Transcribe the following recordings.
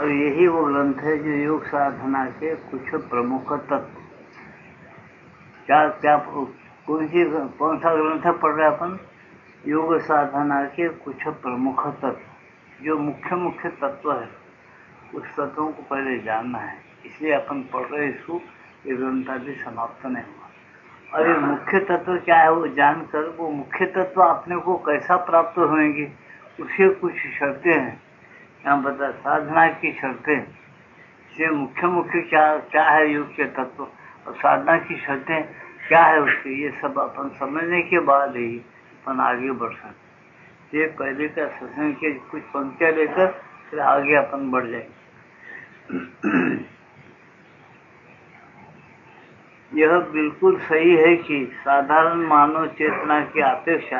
और यही वो ग्रंथ है जो योग साधना के कुछ प्रमुख तत्व। क्या क्या कौन सा ग्रंथ पढ़ रहे अपन? योग साधना के कुछ प्रमुख तत्व, जो मुख्य मुख्य तत्व है, उस तत्वों को पहले जानना है। इसलिए अपन पढ़ रहे इसको, ये ग्रंथ अभी समाप्त नहीं हुआ। और ये मुख्य तत्व क्या है वो जानकर, वो मुख्य तत्व अपने को कैसा प्राप्त होंगे, उसके कुछ शर्तें हैं यहाँ बता। साधना की शर्तें, इसलिए मुख्य मुख्य क्या है योग के तत्व, और साधना की शर्तें क्या है उसकी, ये सब अपन समझने के बाद ही अपन आगे बढ़ सकते। ये पहले का सत्संग के कुछ पंक्तियां लेकर फिर आगे अपन बढ़ जाएंगे। यह बिल्कुल सही है कि साधारण मानव चेतना की अपेक्षा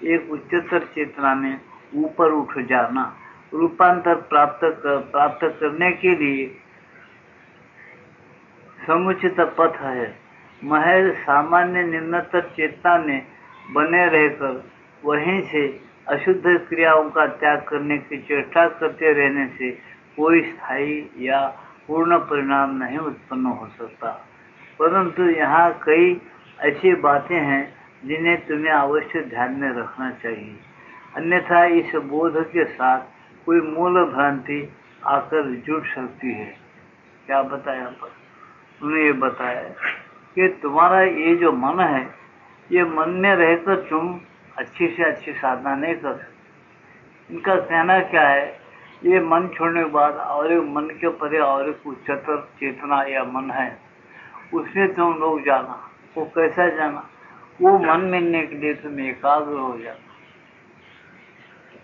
एक उच्चतर चेतना में ऊपर उठ जाना रूपांतर प्राप्त करने के लिए समुचित पथ है। महज सामान्य निम्नतर चेतना में बने रहकर वहीं से अशुद्ध क्रियाओं का त्याग करने की चेष्टा करते रहने से कोई स्थायी या पूर्ण परिणाम नहीं उत्पन्न हो सकता। परंतु यहाँ कई ऐसी बातें हैं जिन्हें तुम्हें अवश्य ध्यान में रखना चाहिए, अन्यथा इस बोध के साथ कोई मूल भ्रांति आकर जुड़ सकती है। क्या बताया पर? उन्हें ये बताया कि तुम्हारा ये जो मन है, ये मन में रहकर तुम अच्छी से अच्छी साधना नहीं कर सकते। इनका कहना क्या है, ये मन छोड़ने के बाद और एक मन के परे और एक उच्चतर चेतना या मन है, उसमें तुम लोग जाना। वो कैसा जाना? वो मन मिलने के लिए तुम एकाग्र हो जाना।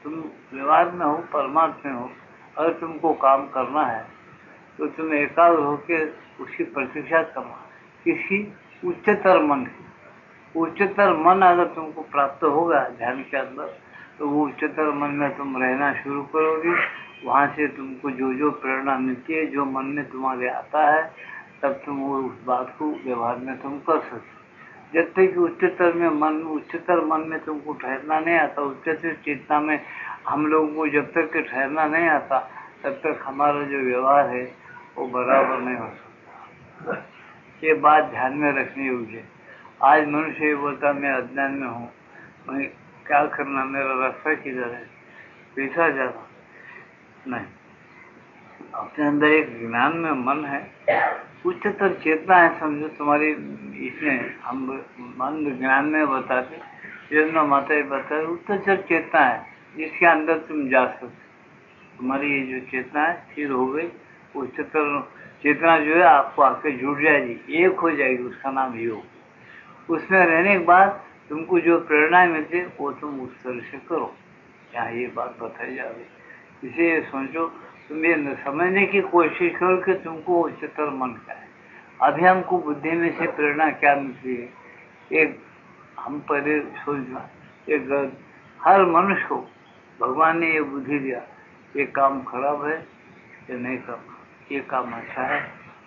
तुम व्यवहार में हो, परमात्मा में हो, अगर तुमको काम करना है तो तुम एकाग्र होकर उसकी प्रतीक्षा करना, किसी उच्चतर मन की। उच्चतर मन अगर तुमको प्राप्त होगा ध्यान के अंदर, तो वो उच्चतर मन में तुम रहना शुरू करोगे। वहाँ से तुमको जो जो प्रेरणा मिलती है, जो मन में तुम्हारे आता है, तब तुम वो उस बात को व्यवहार में तुम कर सकते। जब तक उच्चतर मन में तुमको ठहरना नहीं आता, उच्चतर चेतना में हम लोगों को जब तक ठहरना नहीं आता, तब तक हमारा जो व्यवहार है वो बराबर नहीं हो सकता। ये बात ध्यान में रखनी होगी। आज मनुष्य ये बोलता मैं अज्ञान में हूँ, मैं क्या करना, मेरा रास्ता किधर है, पीछा जाना नहीं। अपने अंदर एक ज्ञान में मन है, उच्चतर चेतना है, समझो तुम्हारी। इसमें हम मन ज्ञान में बताते, चेतना माता बताते, उच्चतर चेतना है जिसके अंदर तुम जा सकते। तुम्हारी ये जो चेतना है स्थिर हो गई, उच्चतर चेतना जो है आपको आके जुड़ जाएगी, एक हो जाएगी, उसका नाम योग। उसमें रहने के बाद तुमको जो प्रेरणा मिलती है वो तुम उस तरह से करो। यहाँ ये बात बताई जा रही, इसे सोचो, तुम ये समझने की कोशिश करो कि तुमको उच्चतर मन क्या है। अभी हमको बुद्धि में से प्रेरणा क्या मिलती है, एक हम पहले सोचना, एक हर मनुष्य को भगवान ने ये बुद्धि दिया, ये काम खराब है, ये नहीं करना, ये काम अच्छा है,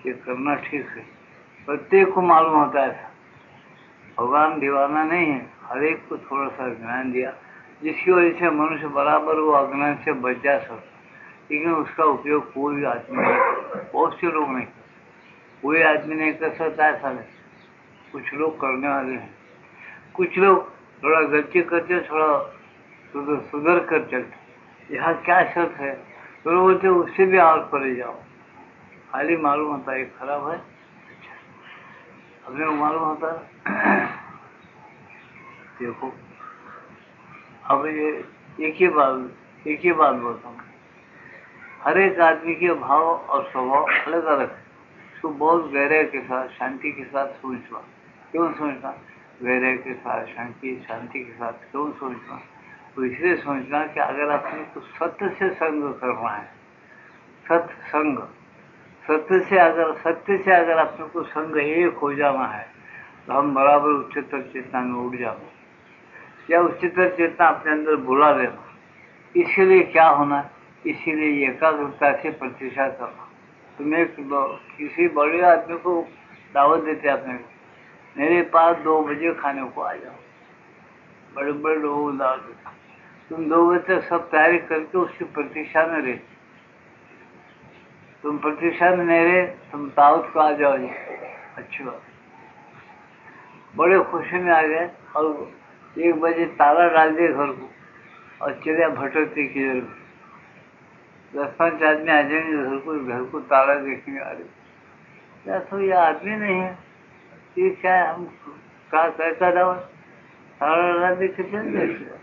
ये करना ठीक है। प्रत्येक को मालूम होता है। भगवान दीवाना नहीं है, हर एक को थोड़ा सा ज्ञान दिया, जिसकी वजह से मनुष्य बराबर वो अज्ञान से बच जा सकता। लेकिन उसका उपयोग कोई आदमी नहीं करता, बहुत से लोग नहीं करते। कोई आदमी नहीं कर सकता ऐसा नहीं, कुछ लोग करने वाले हैं। कुछ लोग थोड़ा गलती करते, थोड़ा सुधर कर चलते। यहाँ क्या शर्त है, तो लोग बोलते उससे भी और परे जाओ, खाली मालूम होता है खराब है, अपने को मालूम होता है। देखो अब ये एक ही बात बोलता हूँ, हर एक आदमी के भाव और स्वभाव अलग अलग है। उसको बहुत गहराई के साथ, शांति के साथ सोचना। क्यों सोचना? गहराई के साथ, शांति के साथ क्यों सोचना? तो इसलिए सोचना कि अगर अपने को सत्य से संग करना है, सत्य से अगर अपने को संग एक हो जाना है, तो हम बराबर उच्चतर चेतना में उड़ जाना, या उच्चतर चेतना अपने अंदर बुला लेना। इसके क्या होना? इसीलिए एकाग्रता से प्रतीक्षा करना। तुम्हें किसी बड़े आदमी को दावत देते अपने को, मेरे पास 2 बजे खाने को आ जाओ, बड़े बड़े लोगों को दावत देता, तुम 2 बजे तक सब तैयारी करके उसकी प्रतीक्षा में रहते। तुम प्रतीक्षा में नहीं रहे, तुम दाऊद को आ जाओ जी। अच्छी बात। बड़े खुशी में आ गए और 1 बजे ताला डाल दिए घर को और चिड़िया भटकती किधर। 10-5 आदमी आ जाएंगे घर को ताला देखने आ रहे। क्या तो ये आदमी नहीं है, ये क्या है? हम क्या कहता था, ताला डाल दे कितने देर से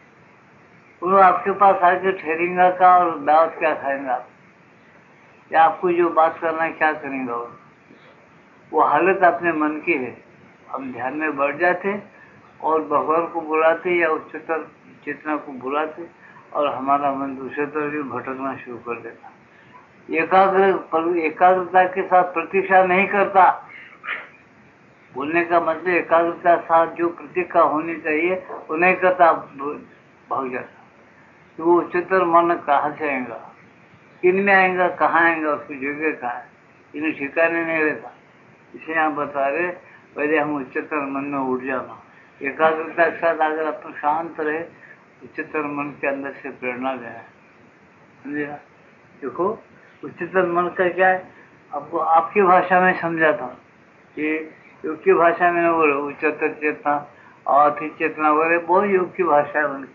वो आपके पास आके ठहरेगा का और दावत क्या खाएंगे आप, या आपको जो बात करना है क्या करेंगे? वो हालत अपने मन की है। हम ध्यान में बढ़ जाते और भगवान को बुलाते या उच्चतर चेतना को बुलाते और हमारा मन दूसरे तरफ भटकना शुरू कर देता। एकाग्रता के साथ प्रतीक्षा नहीं करता। बोलने का मतलब एकाग्रता के साथ जो प्रतीक्षा होनी चाहिए वो नहीं करता, भाग जाता। तो वो उच्चतर मन कहाँ से आएगा, किन में आएगा, कहाँ आएगा, उसकी जगह कहाँ है, इन्हें ठिकाने नहीं रहता। इसे आप बता रहे पहले हम उच्चतर मन में उठ जाना। एकाग्रता के साथ अगर अपन शांत रहे, उच्चतर मन के अंदर से प्रेरणा गया, समझे? देखो उच्चतर मन का क्या है, आपको आपकी भाषा में समझाता हूँ। ये योग की भाषा में बोले उच्चतर चेतना, अति चेतना बोले, बहुत योग की भाषा है उनकी।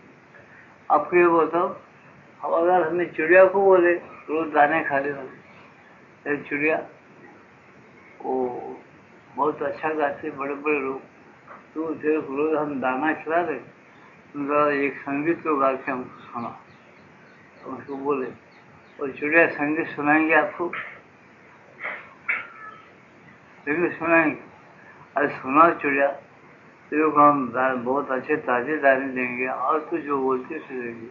आपको ये बताओ, अगर हमें चिड़िया को बोले रोज दाने खा ले, चिड़िया वो बहुत अच्छा गाते, बड़े बड़े लोग, तो रोज हम दाना खिला रहे, उनका एक संगीत को गा के हमको सुना, तो उसको बोले और चिड़िया संगीत सुनाएंगे आपको, संगीत सुनाएंगे। अरे सुना चिड़िया, तेरे को हम बहुत अच्छे ताजे दाने देंगे और तू जो बोलते से देंगे,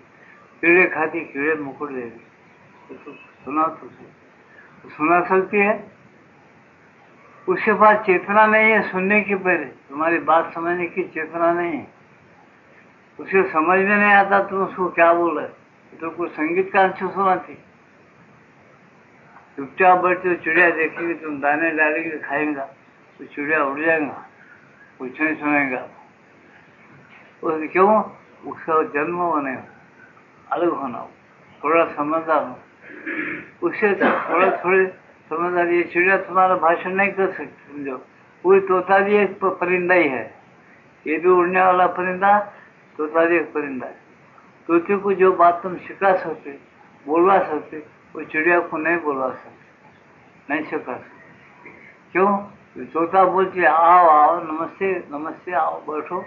कीड़े खाती कीड़े मुकुट देंगे, तो सुना तुझे सुना सकती है। उसके पास चेतना नहीं है सुनने की, पहले तुम्हारी बात समझने की चेतना नहीं है, उसे समझ में नहीं आता तुम उसको क्या बोल रहे, तो कुछ संगीत का अंश सुनाती। चुपचाप बैठते चिड़िया देखेगी, तुम दाने डालेंगे खाएंगा तो चिड़िया उड़ जाएगा, कुछ नहीं सुनेगा। क्यों? उसका जन्म होने अलग होना, थोड़ा समझदार हो, उससे थोड़े समझदार। ये चिड़िया तुम्हारा भाषण नहीं कर सकती, समझो। कोई तोता भी एक परिंदा ही है, ये भी उड़ने वाला परिंदा, तोता भी एक परिंदा है। तोते को जो बात तुम सिखा सकते, बोलवा सकते, वो चिड़िया को नहीं बोलवा सकते, नहीं सिखा सकते। क्यों? तोता बोलती है आओ आओ, नमस्ते नमस्ते, आओ बैठो,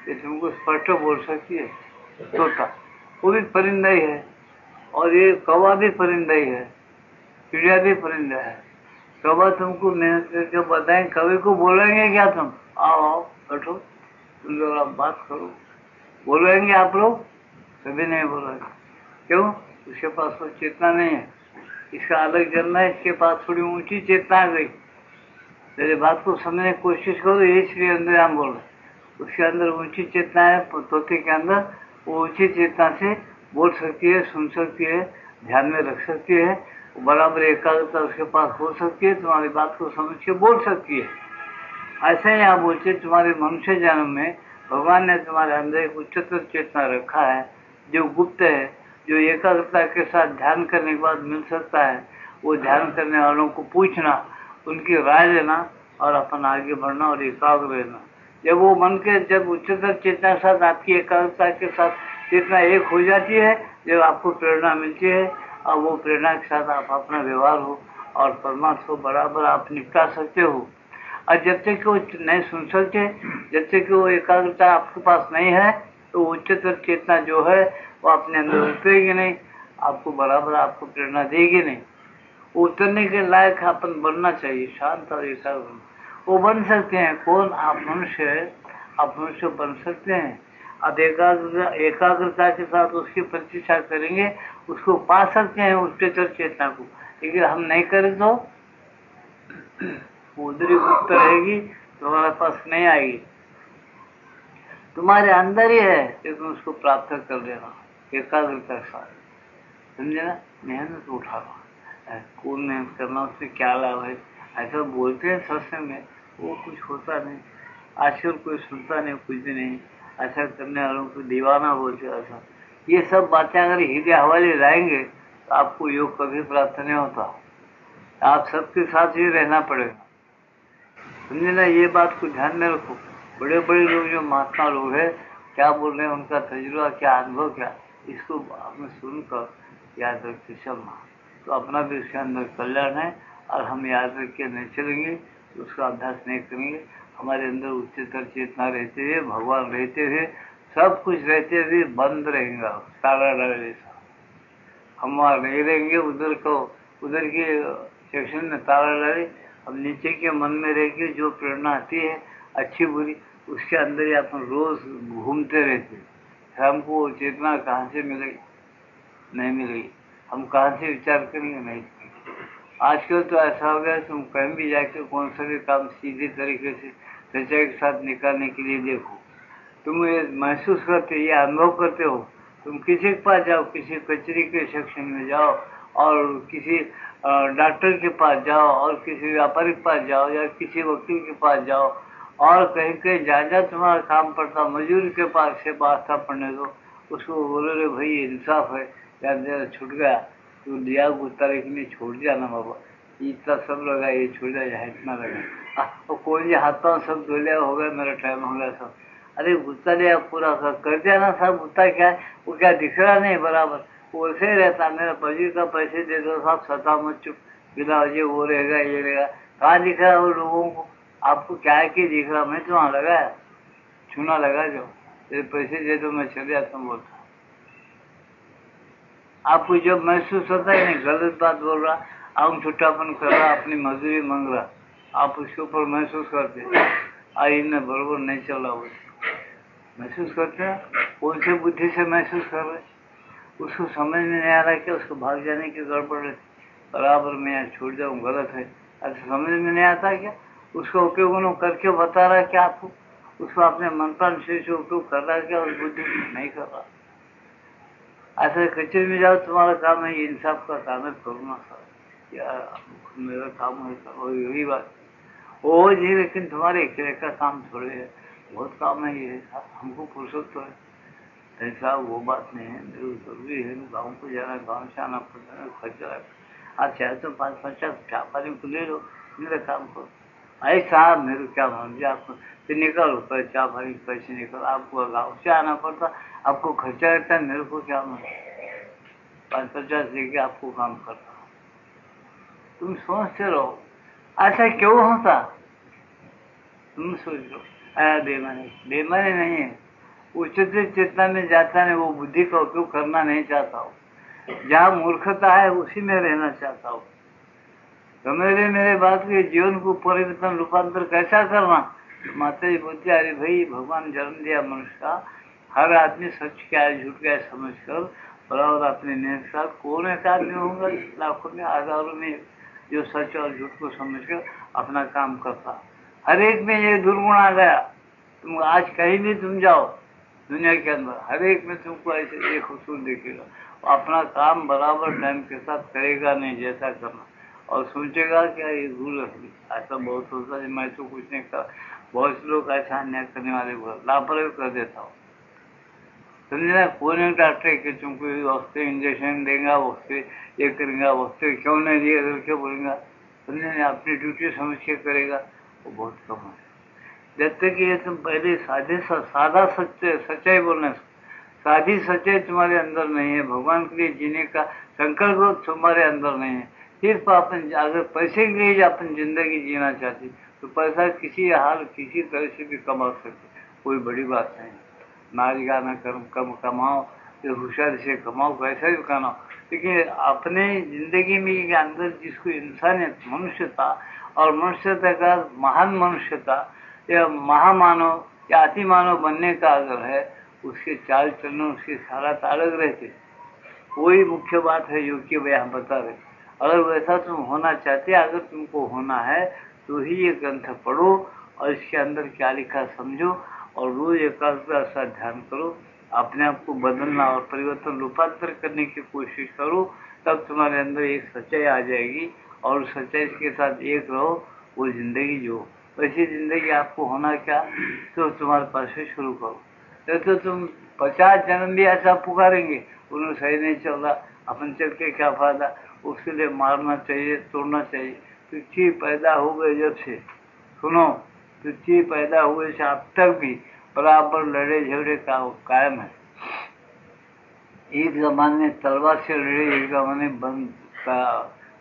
ये तुमको स्पष्ट बोल सकती है तोता, वो भी परिंदा ही है। और ये कौवा भी परिंदा ही है, चिड़िया भी परिंदा है। कौवा तुमको मेहनत करके बताएं, कभी को बोलेंगे क्या तुम आओ आओ बैठो, तुम लोग आप बात करो, बोलेंगे आप लोग? कभी नहीं बोलेंगे। क्यों? उसके पास वो चेतना नहीं है, इसका अलग जन्म है, इसके पास थोड़ी ऊंची चेतना आ गई। मेरे बात को समझने की कोशिश करो, ये श्री अंदर हम बोल रहे, उसके अंदर ऊंची चेतना है, तोते के अंदर वो ऊंची चेतना से बोल सकती है, सुन सकती है, ध्यान में रख सकती है, बराबर एकाग्रता उसके पास हो सकती है, तुम्हारी बात को समझ के बोल सकती है। ऐसे ही आप बोलते, तुम्हारे मनुष्य जन्म में भगवान ने तुम्हारे अंदर एक उच्चतर चेतना रखा है जो गुप्त है, जो एकाग्रता के साथ ध्यान करने के बाद मिल सकता है। वो ध्यान करने वालों को पूछना, उनकी राय लेना और अपन आगे बढ़ना और एकाग्र रहना। जब वो मन के जब उच्चतर चेतना के साथ आपकी एकाग्रता के साथ चेतना एक हो जाती है, जब आपको प्रेरणा मिलती है और वो प्रेरणा के साथ आप अपना व्यवहार हो और परमात्मा को बराबर आप निपटा सकते हो। और जब तक वो नहीं सुन सकते, जब तक वो एकाग्रता आपके पास नहीं है, तो उच्चतर चेतना जो है वो अपने अंदर उतरेगी नहीं, आपको बराबर आपको प्रेरणा देगी नहीं। उतरने के लायक अपन बनना चाहिए, शांत और एकाग्र। वो बन सकते हैं कौन? आप मनुष्य है, आप मनुष्य बन सकते हैं। अब एकाग्रता के साथ उसकी प्रतीक्षा करेंगे, उसको पा सकते हैं उच्चतर चेतना को। लेकिन हम नहीं करें तो उधर ही गुप्त रहेगी, तुम्हारे पास नहीं आएगी, तुम्हारे अंदर ही है, लेकिन उसको प्राप्त कर लेना एकाग्रता के साथ, समझे ना? मेहनत उठाना, कौन मेहनत करना, उसमें क्या लाभ है? ऐसा बोलते हैं सत्संग में, वो कुछ होता नहीं, आजकल कोई सुनता नहीं, कुछ भी नहीं। ऐसा करने वालों को दीवाना बोलते, ऐसा ये सब बातें अगर हृदय हवाले लाएंगे तो आपको योग कभी प्राप्त नहीं होता। आप सबके साथ ही रहना पड़ेगा, समझे ना। ये बात को ध्यान में रखो। बड़े बड़े लोग जो महात्मा लोग हैं क्या बोल रहे हैं, उनका तजुर्बा क्या, अनुभव क्या, इसको आपने सुनकर याद रखते चलना, तो अपना भी उसके अंदर कल्याण है। और हम याद रख के नहीं चलेंगे, उसका अभ्यास नहीं करेंगे, हमारे अंदर उच्चतर चेतना रहते हुए, भगवान रहते हुए, सब कुछ रहते हुए बंद रहेगा ताला डाले सा। हम वहाँ नहीं रहेंगे, उधर के सेक्शन में ताला डाले, हम नीचे के मन में रह के जो प्रेरणा आती है अच्छी बुरी, उसके अंदर ही अपन रोज घूमते रहते हैं। हमको चेतना कहाँ से मिलेगी? नहीं मिलेगी। हम कहाँ से विचार करेंगे? नहीं। आजकल तो ऐसा हो गया, तुम कहीं भी जाके कौन सा भी काम सीधे तरीके से सच्चाई के साथ निकालने के लिए देखो, तुम ये महसूस करते, ये अनुभव करते हो। तुम किसी के पास जाओ, किसी कचहरी के सेक्शन में जाओ, और किसी डॉक्टर के पास जाओ, और किसी व्यापारी के पास जाओ, या किसी वकील के पास जाओ, और कहीं कहीं जहाँ तुम्हारा काम पड़ता, मजदूर के पास से वास्ता पड़ने दो, उसको बोलो रे भाई इंसाफ है यार, मेरा छूट गया, तू दिया गुस्सा लेकिन छोड़ दिया ना बाबा, इतना सब लगा, ये छोड़ दिया, इतना लगा, और कोई हाथ पाँव सब धो लिया, हो गया, मेरा टाइम हो गया सब। अरे गुस्सा लिया पूरा कर दिया ना सब, गुस्सा क्या है, वो क्या दिख रहा नहीं बराबर, वो वैसे ही रहता। मेरा पजी का पैसे दे दो साहब, सता मत चुप, बिना ये वो रहेगा ये रहेगा, कहाँ दिख रहा है वो लोगों को? आपको क्या है कि दिख रहा? मैं तो वहाँ लगाया, चूना लगा जो, तेरे पैसे दे दो मैं चले जाता हूँ बोलता। आपको जब महसूस होता है नहीं गलत बात बोल रहा, आंख छुट्टापन कर रहा, अपनी मजदूरी मांग रहा, आप उसके ऊपर महसूस करते, आई ने बरोबर नहीं चल रहा, वो महसूस करते हैं। कौन से बुद्धि से महसूस कर रहे, उसको समझ में नहीं आ रहा कि उसको भाग जाने की गड़बड़ है, बराबर मैं यहाँ छोड़ जाऊँ गलत है, ऐसा समझ में नहीं आता क्या? उसका उपयोग करके बता रहा है क्या आपको? उसको अपने मन प्राण से उपयोग कर रहा है क्या? उस बुद्धि नहीं कर रहा। ऐसा कचरे में जाओ, तुम्हारा काम है इंसाफ का काम है, करुणा सर या मेरा काम है सर, यही बात वो जी, लेकिन तुम्हारे अकेले का काम थोड़े है, बहुत काम है ये, हमको फुर्सत तो है ऐसा, वो बात नहीं है, मेरे जरूरी है गाँव को जाना, गाँव से आना पड़ता है, खर्चा है। आप चाहे तो 5-50 चाय पानी को ले लो, मेरा काम करो। अरे साहब मेरे क्या मान आपको, तो निकलो पर चाय पानी पैसे निकल, आपको गाँव से आना पड़ता, आपको खर्चा रहता है, मेरे को क्या मान, 5-50 देके आपको काम करता। तुम सोचते रहो ऐसा क्यों होता, तुम सोच लो। बेमानी नहीं है, उच्चतर चेतना में जाता नहीं, वो बुद्धि का उपयोग करना नहीं चाहता हो, जहाँ मूर्खता है उसी में रहना चाहता हो। तो मेरे बात के जीवन को परिवर्तन रूपांतर कैसा करना? माता जी बोलती, अरे भाई भगवान जन्म दिया मनुष्य का, हर आदमी सच क्या है झूठ क्या है समझ कर बराबर अपने नियत कौन एक आदमी होगा लाखों में हजारों में जो सच और झूठ को समझ कर अपना काम करता। हर एक में ये दुर्गुण आ गया। तुम आज कहीं भी तुम जाओ दुनिया के अंदर, हर एक में तुमको ऐसे एक उसूल दिखेगा, अपना काम बराबर टाइम के साथ करेगा नहीं जैसा करना, और सोचेगा क्या ये भूल है। ऐसा बहुत होता है, मैं तो कुछ नहीं कर, बहुत लोग ऐसा अन्याय करने वाले लापरवाही कर देता हूँ, समझना। कौन एक डॉक्टर कि तुमको वक्त इंजेक्शन देगा, वक्त ये करेगा, वक्त क्यों नहीं दिया करके बोलेगा, समझे, अपनी ड्यूटी समझ के करेगा, वो बहुत कम है। जब तक ये तुम पहले सादा सच्चाई बोलना, सादी सच्चाई तुम्हारे अंदर नहीं है, भगवान के लिए जीने का संकल्प तुम्हारे अंदर नहीं है, सिर्फ अपन अगर पैसे के लिए अपन जिंदगी जीना चाहते तो पैसा किसी हाल किसी तरह से भी कमा सकते, कोई बड़ी बात नहीं। नाच गाना कम कमाओ, जो होशियारी से कमाओ, पैसा भी कमाओ, लेकिन अपने जिंदगी में के अंदर जिसको इंसानियत मनुष्यता और मनुष्यता का महान मनुष्यता या महामानव या अति मानव बनने का अगर है, उसके चाल चलन उसके सारा अलग रहते। वही मुख्य बात है जो कि वे हम बता रहे। अगर वैसा तुम होना चाहते, अगर तुमको होना है तो ही ये ग्रंथ पढ़ो और इसके अंदर क्या लिखा समझो, और रोज एकाग्रता सा ध्यान करो, अपने आप को बदलना और परिवर्तन रूपांतर करने की कोशिश करो, तब तुम्हारे अंदर एक सच्चाई आ जाएगी, और सच्चाई के साथ एक रहो, वो जिंदगी जो वैसी जिंदगी आपको होना क्या, तो तुम्हारे पास से शुरू करो। तो तुम 50 जन्म भी ऐसा पुकारेंगे, उन्होंने सही नहीं चल रहा, अपन चल के क्या फायदा, उसके लिए मारना चाहिए, तोड़ना चाहिए। तो चीज पैदा हो गए जब से, सुनो, तो चीज पैदा हुए से अब तक भी बराबर लड़े झगड़े का कायम है। एक जमाने में तलवार से लड़े, एक जमाने बंद का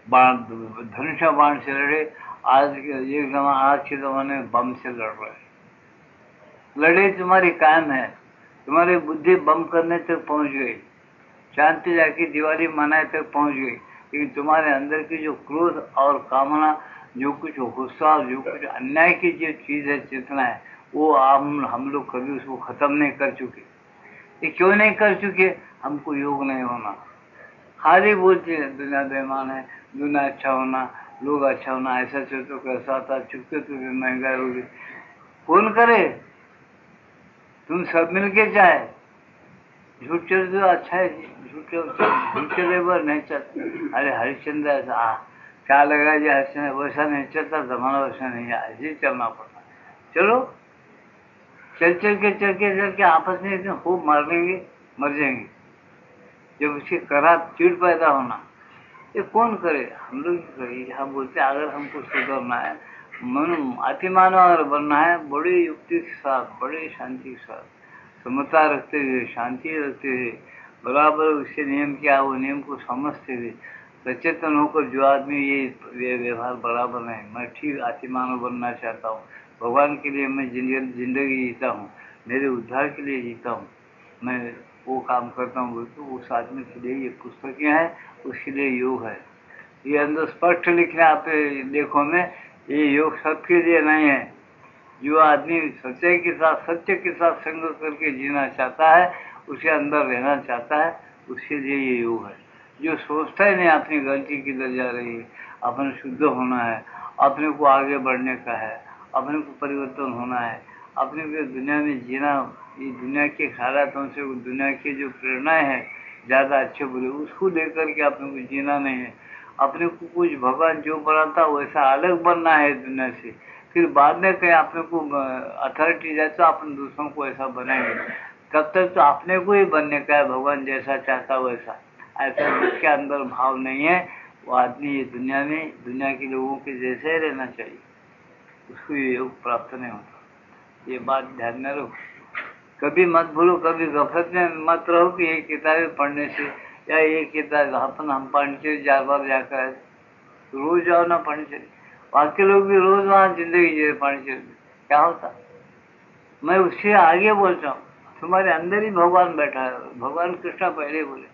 बाण, धनुषा बाण से लड़े, आज के जमाने में बम से लड़ रहे हैं। लड़ाई तुम्हारी कायम है, तुम्हारी बुद्धि बम करने तक पहुंच गई, शांति जाके दिवाली मनाए तक पहुंच गई, लेकिन तुम्हारे अंदर की जो क्रोध और कामना, जो कुछ गुस्सा, जो कुछ अन्याय की जो चीज है, चेतना है, वो हम लोग कभी उसको खत्म नहीं कर चुके। ये क्यों नहीं कर चुके? हमको योग नहीं होना। खाली बोलते हैं दुनिया बेईमान है, दुनिया अच्छा होना, लोग अच्छा होना, ऐसा तो कैसा था, चुपके तो भी महंगाई होगी। कौन करे? तुम सब मिलके चाहे झूठ चल तो अच्छा है, झूठ चले पर नहीं चलता। अरे हरिश्चंद्र ऐसा क्या लगा जी, हरिश्चंद्र वैसा नहीं चलता, जमाना वैसा नहीं है, ऐसे ही चलना पड़ता। चलो, चल के आपस में इतने खूब मार लेंगे, मर जाएंगे। जब उसकी करा चिड़ पैदा होना, ये कौन करे? हम लोग करिए। हम बोलते अगर हमको सुधरना है, मन अति मानव अगर बनना है, बड़ी युक्ति के साथ, बड़ी शांति के साथ, समता रखते हुए, शांति रखते हुए, बराबर उसके नियम क्या, वो नियम को समझते हुए सचेतन होकर, जो आदमी ये व्यवहार बराबर नहीं, मैं ठीक अति मानव बनना चाहता हूँ, भगवान के लिए मैं जिंदगी जीता हूँ, मेरे उद्धार के लिए जीता हूँ, मैं वो काम करता हूँ, तो उस आदमी के लिए ये पुस्तकें हैं, उसके लिए योग है। ये अंदर स्पष्ट लिखना आप देखो में, ये योग सबके लिए नहीं है। जो आदमी सच्चाई के साथ, सत्य के साथ संग करके जीना चाहता है, उसके अंदर रहना चाहता है, उसके लिए ये योग है। जो सोचता ही नहीं अपनी गलती किधर जा रही है, अपने शुद्ध होना है, अपने को आगे बढ़ने का है, अपने को परिवर्तन होना है, अपने को दुनिया में जीना, ये दुनिया के ख्यालातों से, दुनिया की जो प्रेरणाएं हैं ज्यादा अच्छे बुरे, उसको लेकर के अपने को जीना नहीं है। अपने को कुछ भगवान जो बनाता वैसा अलग बनना है दुनिया से, फिर बाद में कहीं अपने को अथॉरिटी जाए तो अपन दूसरों को ऐसा बनाएंगे। तब तक तो अपने को ही बनने का है, भगवान जैसा चाहता वैसा। ऐसा जिसके अंदर भाव नहीं है, वो आदमी ये दुनिया में, दुनिया के लोगों के जैसे ही रहना चाहिए, उसको ये योग प्राप्त नहीं होता। ये बात ध्यान में रखो, कभी मत भूलो, कभी गफलत में मत रहो कि ये किताबें पढ़ने से, या ये किताब अपन हम पांडिचेरी 4 बार जाकर रोज जाओ ना पांडिचेरी, बाकी लोग भी रोज वहां जिंदगी जी पांडिचेरी में, क्या होता? मैं उससे आगे बोलता हूँ, तुम्हारे अंदर ही भगवान बैठा है। भगवान कृष्ण पहले बोले,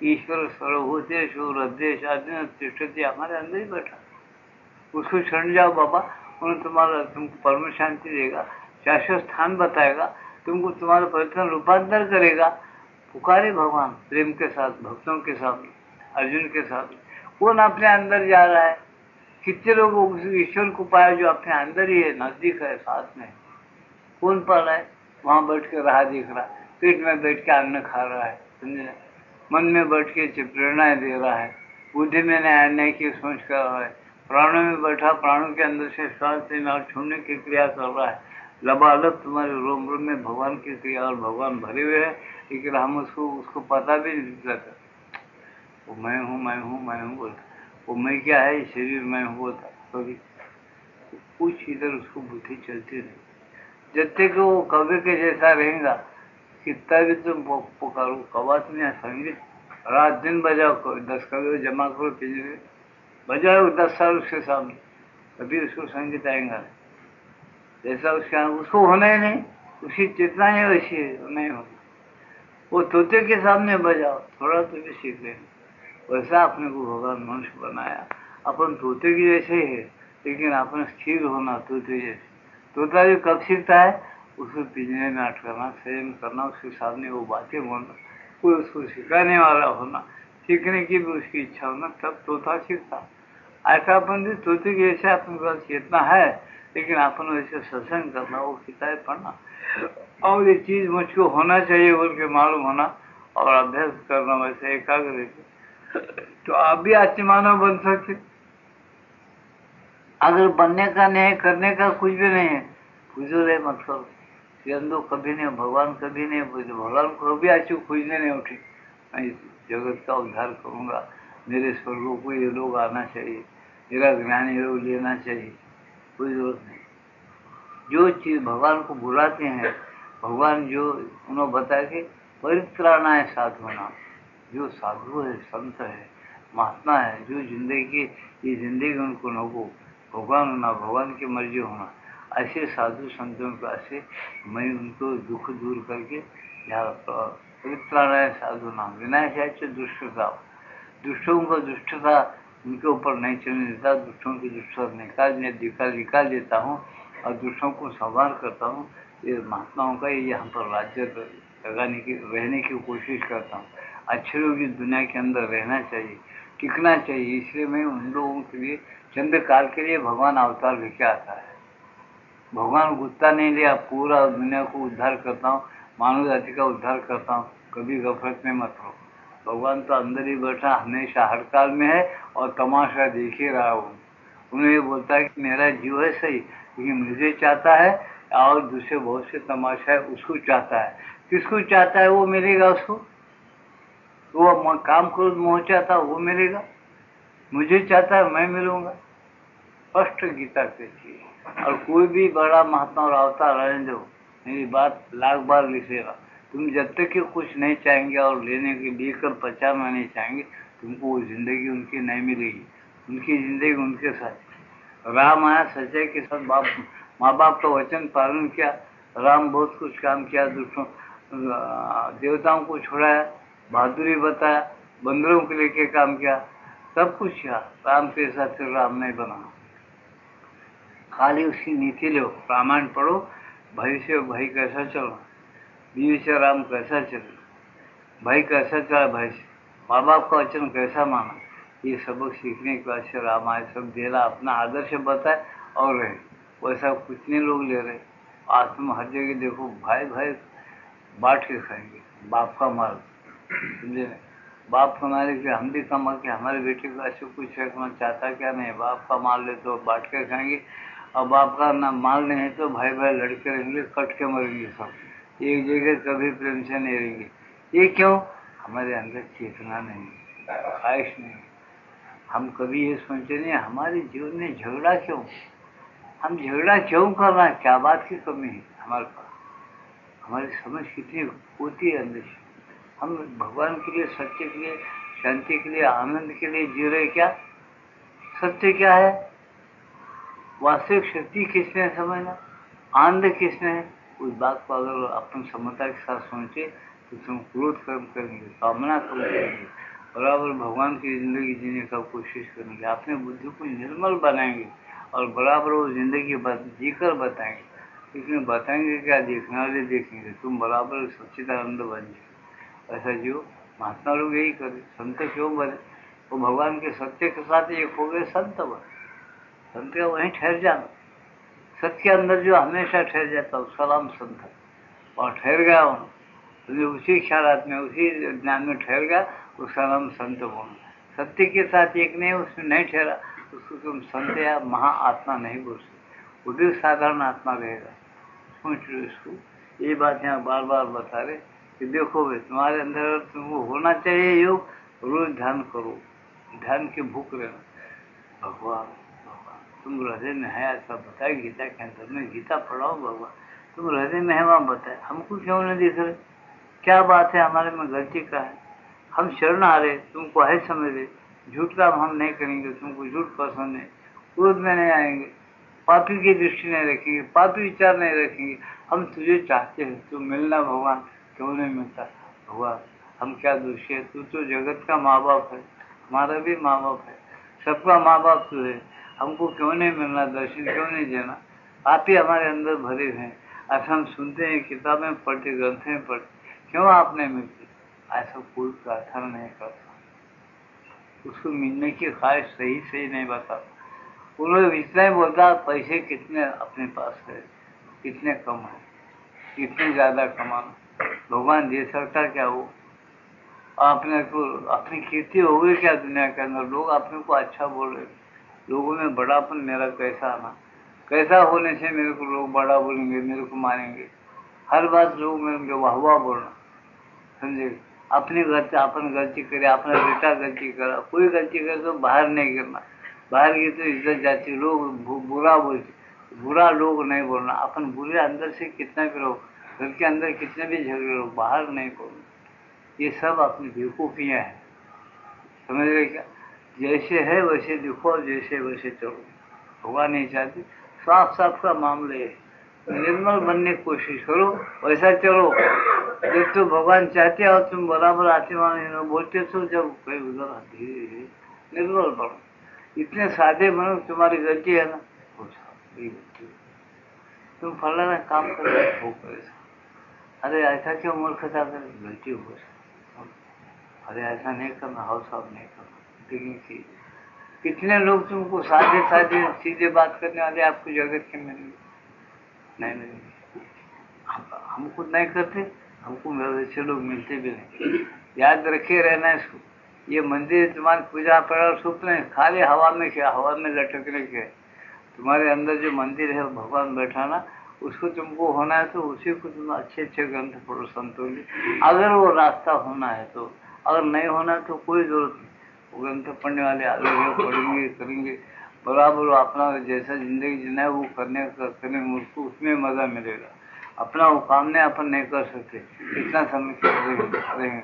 ईश्वर सर्वभूतेषु हृदयेषु तिष्ठति, हमारे अंदर ही बैठा। उसको शरण जाओ बाबा, उन्होंने तुम्हारा, तुमको परम शांति देगा, शाश्वत स्थान बताएगा, तुमको तुम्हारा परिवर्तन रूपांतर करेगा। पुकारे भगवान प्रेम के साथ, भक्तों के साथ, अर्जुन के साथ। कौन अपने अंदर जा रहा है? कितने लोग ईश्वर को पाए जो अपने अंदर ही है, नजदीक है, साथ में। कौन पा रहा है? वहां बैठ के राह देख रहा है, पेट में बैठ के अन्न खा रहा है, समझे? मन में बैठ के प्रेरणाएं दे रहा है, बुद्धि में नया अन्याय की सोच कर रहा है, प्राणों में बैठा, प्राणों के अंदर से श्वास लेना और छोड़ने की क्रिया कर रहा है। लबालब तुम्हारे रोम रोम में भगवान की क्रिया और भगवान भरे हुए हैं, लेकिन हम उसको पता भी नहीं चलता। वो मैं हूँ, मैं हूँ, मैं हूँ बोलता, वो मैं क्या है? शरीर मैं हूँ बोलता। कभी कुछ इधर उसको बुद्धि चलती नहीं। जब तक वो कवि के जैसा रहेगा, कितना भी तुम पुकारो, कवात में संगीत रात दिन बजाओ, 10 कवि जमा करो, पिंजरे बजाओ 10 साल उसके सामने, कभी उसको संगीत आएगा जैसा उसको होना ही नहीं। उसकी चेतना है वैसी नहीं होना। वो तोते के सामने बजाओ, थोड़ा तो भी सीख लेना। वैसा अपने को भगवान मनुष्य बनाया, अपन तोते की जैसे ही है, लेकिन अपन स्थिर होना तोते जैसे। तोता भी कब सीखता है? उसको पिंजरे में अटकाना, संयम करना, उसके सामने वो बातें बोलना, कोई उसको सिखाने वाला होना, सीखने की भी उसकी इच्छा होना, तब तोता सीखता। ऐसा अपन भी तोते की जैसे अपने पास चेतना है, लेकिन अपन वैसे सत्संग करना, वो किताबें पढ़ना, और ये चीज मुझको होना चाहिए बोल के मालूम होना, और अभ्यास करना वैसे एकाग्र, तो आप भी आत्मानव बन सकते। अगर बनने का नहीं, करने का कुछ भी नहीं है, फुजूल है मतलब, सियंदो कभी नहीं, भगवान कभी नहीं, भगवान को भी अच्छी खोजने नहीं उठी, मैं इस जगत का उद्धार करूंगा, मेरे स्वर्गों को ये लोग आना चाहिए, मेरा ज्ञान ये लोग लेना चाहिए, कोई जरूरत नहीं। जो चीज भगवान को बुलाते हैं, भगवान जो उन्होंने बताया कि परित्राणाय साधुना, जो साधु है, संत है, महात्मा है, जो जिंदगी ये जिंदगी उनको न हो, भगवान होना, भगवान की मर्जी होना, ऐसे साधु संतों का से मैं उनको दुख दूर करके यहाँ परित्राणाय साधुना विनाशाच दुष्टता, दुष्टों को दुष्टता उनके ऊपर नहीं चलने देता, दुष्टों की दुष्टता निकाल देता हूँ और दुष्टों को संवार करता हूँ। ये महात्माओं का यहाँ पर राज्य लगाने की रहने की कोशिश करता हूँ। अच्छे लोग इस दुनिया के अंदर रहना चाहिए, टिकना चाहिए, इसलिए मैं उन लोगों के लिए चंद काल के लिए भगवान अवतार लेके आता है। भगवान गुस्सा नहीं लिया, पूरा दुनिया को उद्धार करता हूँ, मानव जाति का उद्धार करता हूँ, कभी गफलत में मत रहो। भगवान तो अंदर ही बैठा हमेशा हर काल में है और तमाशा देख ही रहा हूँ। उन्हें ये बोलता है कि मेरा जीव है सही, लेकिन मुझे चाहता है और दूसरे बहुत से तमाशा है उसको चाहता है। किसको चाहता है वो मिलेगा उसको, वो काम क्रोध मोह चाहता है वो मिलेगा, मुझे चाहता है मैं मिलूंगा। स्पष्ट गीता कहती है। और कोई भी बड़ा महात्मा और अवतार रहने दो, मेरी बात लाख बार लिखेगा, तुम जब तक कि कुछ नहीं चाहेंगे और लेने के लिए कर पचाना नहीं चाहेंगे, तुमको वो जिंदगी उनकी नहीं मिलेगी। उनकी जिंदगी उनके साथ। राम आया सच्चाई के साथ, माँ बाप का वचन पालन किया, राम बहुत कुछ काम किया, दूसरों देवताओं को छुड़ाया, बहादुरी बताया, बंदरों को लेके काम किया, सब कुछ किया। राम के साथ फिर राम नहीं बना। खाली उसकी नीति लो, रामायण पढ़ो, भाई से भाई कैसा चलो, बीवी से राम कैसा चले, भाई कैसा चला भाई से, माँ बाप का वचन कैसा माना, ये सबक सीखने के बाद से राम आए, सब देला अपना आदर्श बताए और रहे। वैसा कुछ नहीं लोग ले रहे। आज तुम हर जगह देखो भाई भाई बांट के खाएंगे, बाप का माल, समझे? बाप कमाने के हम भी कमा के हमारे बेटे को ऐसे कुछ रखना चाहता क्या नहीं, बाप का माल ले तो बांट के खाएंगे, और बाप का ना माल नहीं है तो भाई भाई लड़के रहेंगे, कट के मरेंगे सब, एक जगह कभी प्रेम से नहीं रहेंगे। ये क्यों? हमारे अंदर चेतना नहीं, ख्वाहिश नहीं। हम कभी ये सोचते नहीं हमारे जीवन में झगड़ा क्यों, हम झगड़ा क्यों कर रहे हैं, क्या बात की कमी है हमारे पास, हमारी समझ कितनी होती है अंदर से। हम भगवान के लिए, सत्य के लिए, शांति के लिए, आनंद के लिए जी रहे क्या? सत्य क्या है? वास्तविक शक्ति किसने समझना, आनंद किसने है? उस बात को अगर अपन समझता के साथ सोचे तो तुम क्रोध कर्म करेंगे, कामना कर्म करेंगे, बराबर भगवान की जिंदगी जीने का कोशिश करेंगे, अपने बुद्धि को निर्मल बनाएंगे और बराबर वो जिंदगी जीकर बताएंगे। लेकिन बताएंगे क्या, देखने वाले देखेंगे, तुम बराबर सच्चिदानंद बन जाए। ऐसा जो महात्मा लोग यही करे, संत क्यों बने? वो भगवान के सत्य के साथ एक हो गए, संत बने। संत का वहीं ठहर जाना, सत्य के अंदर जो हमेशा ठहर जाता उसका नाम संत है। और ठहर गया हूँ तो उसी ख्यालात में, उसी ज्ञान में ठहर गया, उसका नाम संत बोलना। सत्य के साथ एक नहीं, उसमें नहीं ठहरा, उसको तुम संत या महाआत्मा नहीं बोल सकते, वो भी साधारण आत्मा रहेगा। सोच लो इसको। ये बात यहाँ बार बार बता रहे कि देखो भाई, तुम्हारे अंदर तुमको होना चाहिए योग, रोज ध्यान करो, ध्यान की भूख रहना, भगवान तुम हृदय में है, ऐसा बताए गीता के अंदर में। गीता पढ़ाओ, भगवान तुम हृदय में है वहाँ बताए, हमको क्यों नहीं दिख रहे? क्या बात है, हमारे में गलती का है? हम शरण आ रहे, तुमको है समझ रहे, झूठ का हम नहीं करेंगे, तुमको झूठ पसंद है, क्रोध में नहीं आएंगे, पापी की दृष्टि नहीं रखेंगे, पापी विचार नहीं रखेंगे, हम तुझे चाहते हैं, तू मिलना भगवान, क्यों नहीं मिलता? भगवान हम क्या दोषी है? तू तो जगत का माँ बाप है, हमारा भी माँ बाप है, सबका माँ बाप तू है, हमको क्यों नहीं मिलना, दर्शन क्यों नहीं देना? आप ही हमारे अंदर भरे हैं, ऐसा हम सुनते हैं, किताबें पढ़ते, ग्रंथें पढ़ते, क्यों आप नहीं मिलते? ऐसा कोई प्रार्थना नहीं करता, उसको मिलने की ख्वाहिश सही नहीं बताता। उन्होंने इतना ही बोलता पैसे कितने अपने पास है, कितने कम है, कितने ज्यादा कमाना, भगवान दे सकता क्या? वो आपने को अपनी कीर्ति हो गई क्या दुनिया के अंदर? लोग अपने को अच्छा बोल रहे, लोगों में बड़ापन मेरा कैसा आना, कैसा होने से मेरे को लोग बड़ा बोलेंगे, मेरे को मानेंगे, हर बात लोग मेरे वाह वाह बोलना, समझे? अपनी गलती अपन गलती करे, अपना बेटा गलती करा, कोई गलती करे तो बाहर नहीं गिरना, बाहर गिर तो इज्जत जाती, लोग बुरा बोलते, बुरा लोग नहीं बोलना, अपन बुरे अंदर से कितना भी रहो, घर के अंदर कितने भी झगड़े रहो, बाहर नहीं बोलना। ये सब अपनी बेवकूफियाँ हैं, समझ रहे क्या? जैसे है वैसे दिखो, जैसे वैसे चलो, होगा नहीं चाहती। साफ साफ का मामले है, निर्मल बनने की कोशिश करो, वैसा चलो। जब तो भगवान चाहते हो तुम बराबर आत्मा बोलते तो, जब कोई उधर धीरे धीरे निर्मल बनो, इतने सादे बनो, तुम्हारी गलती है ना, तुम फलाना काम कर रहे हो, अरे ऐसा क्यों मूर्खता कर, गलती हो, अरे ऐसा नहीं करना, हाउ साहब नहीं करना, लेकिन कितने लोग तुमको सादे सादे सीधे बात करने वाले आपको जगत के मिलेंगे? नहीं, हम खुद नहीं करते, हमको वैसे लोग मिलते भी नहीं। याद रखे रहना इसको, ये मंदिर तुम्हारी पूजा पड़ा सुख नहीं, खाली हवा में क्या, हवा में लटकने के। तुम्हारे अंदर जो मंदिर है भगवान बैठा ना, उसको तुमको होना है तो उसी को तुम अच्छे अच्छे ग्रंथ पढ़ो, संतों की, अगर वो रास्ता होना है तो। अगर नहीं होना तो कोई जरूरत नहीं, वो ग्रंथ पढ़ने वाले अलग पढ़ेंगे करेंगे बराबर, अपना जैसा जिंदगी जीना है वो करने मुझको उसमें मजा मिलेगा। अपना वो काम नहीं अपन नहीं कर सकते, इतना समय रहेंगे,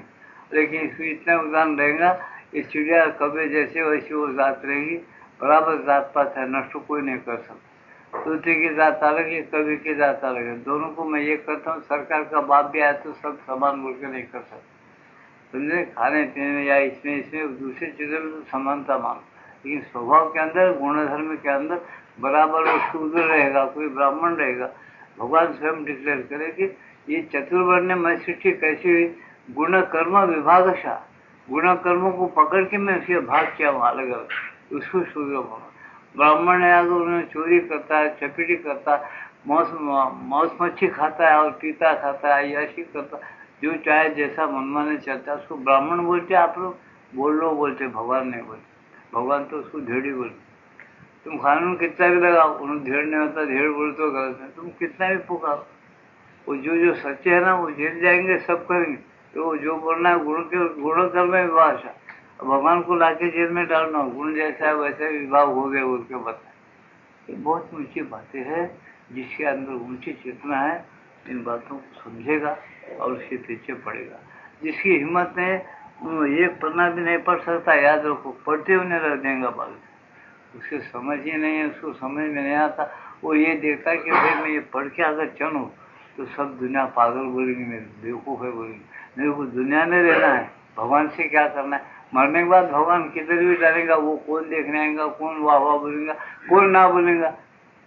लेकिन इसमें इतना उदाहरण रहेगा, इस चिड़िया कभी जैसे वैसे वो जात रहेगी, बराबर जात पात है, नष्ट कोई नहीं कर सकता। दूसरे की जात अलग है, कभी की जात अलग है, दोनों को मैं ये करता हूँ, सरकार का बाप भी आया तो सब समान बोल के नहीं कर सकता, समझे? खाने पीने में या इसमें दूसरी चीजों में तो समानता मानो, लेकिन स्वभाव के अंदर, गुण धर्म के अंदर बराबर वो शूद्र रहेगा, कोई ब्राह्मण रहेगा। भगवान स्वयं डिक्लेयर करे कि ये चतुर्वर्ण में सृष्टि कैसी हुई, गुण कर्म विभागशा, गुण कर्मों को पकड़ के मैं उसके भाग किया वहाँ अलग अलग, उसको शूद्र बोला। ब्राह्मण है अगर उन्हें चोरी करता है, चपेटी करता है, मौस मच्छी खाता है और पीता खाता है, अय्याशी करता, जो चाहे जैसा मनमाने चलता है, उसको ब्राह्मण बोलते। आप लोग बोल लो बोलते, भगवान नहीं बोलते, भगवान तो उसको धेड़ी बोलते। तुम कानून कितना भी लगाओ, उन्हें धेड़ नहीं होता, धेड़ बोल तो गलत है, तुम कितना भी पुकारो, वो जो सच्चे है ना वो जेल जाएंगे, सब करेंगे। तो जो बोलना है गुण कर्म विभाग, भगवान को लाके जेल में डालना, गुण जैसा है वैसे विभाग हो गए बोल के बताए। ये बहुत ऊंची बातें हैं, जिसके अंदर ऊंची चेतना है, इन बातों को समझेगा और उसके पीछे पड़ेगा। जिसकी हिम्मत नहीं, एक पन्ना भी नहीं पढ़ सकता, याद रखो, पढ़ते हुए रख देगा बाल, उसके समझ ही नहीं है, उसको समझ में नहीं आता। वो ये देखता कि भाई मैं ये पढ़ के अगर चलूँ तो सब दुनिया पागल बोलेंगे, मेरे बेवकूफ़ है बोलेंगे, मेरे को दुनिया में रहना है, भगवान से क्या करना है, मरने के बाद भगवान किधर भी डालेगा, वो कौन देखने आएगा, कौन वाह वाह बोलेगा, कौन ना बोलेगा,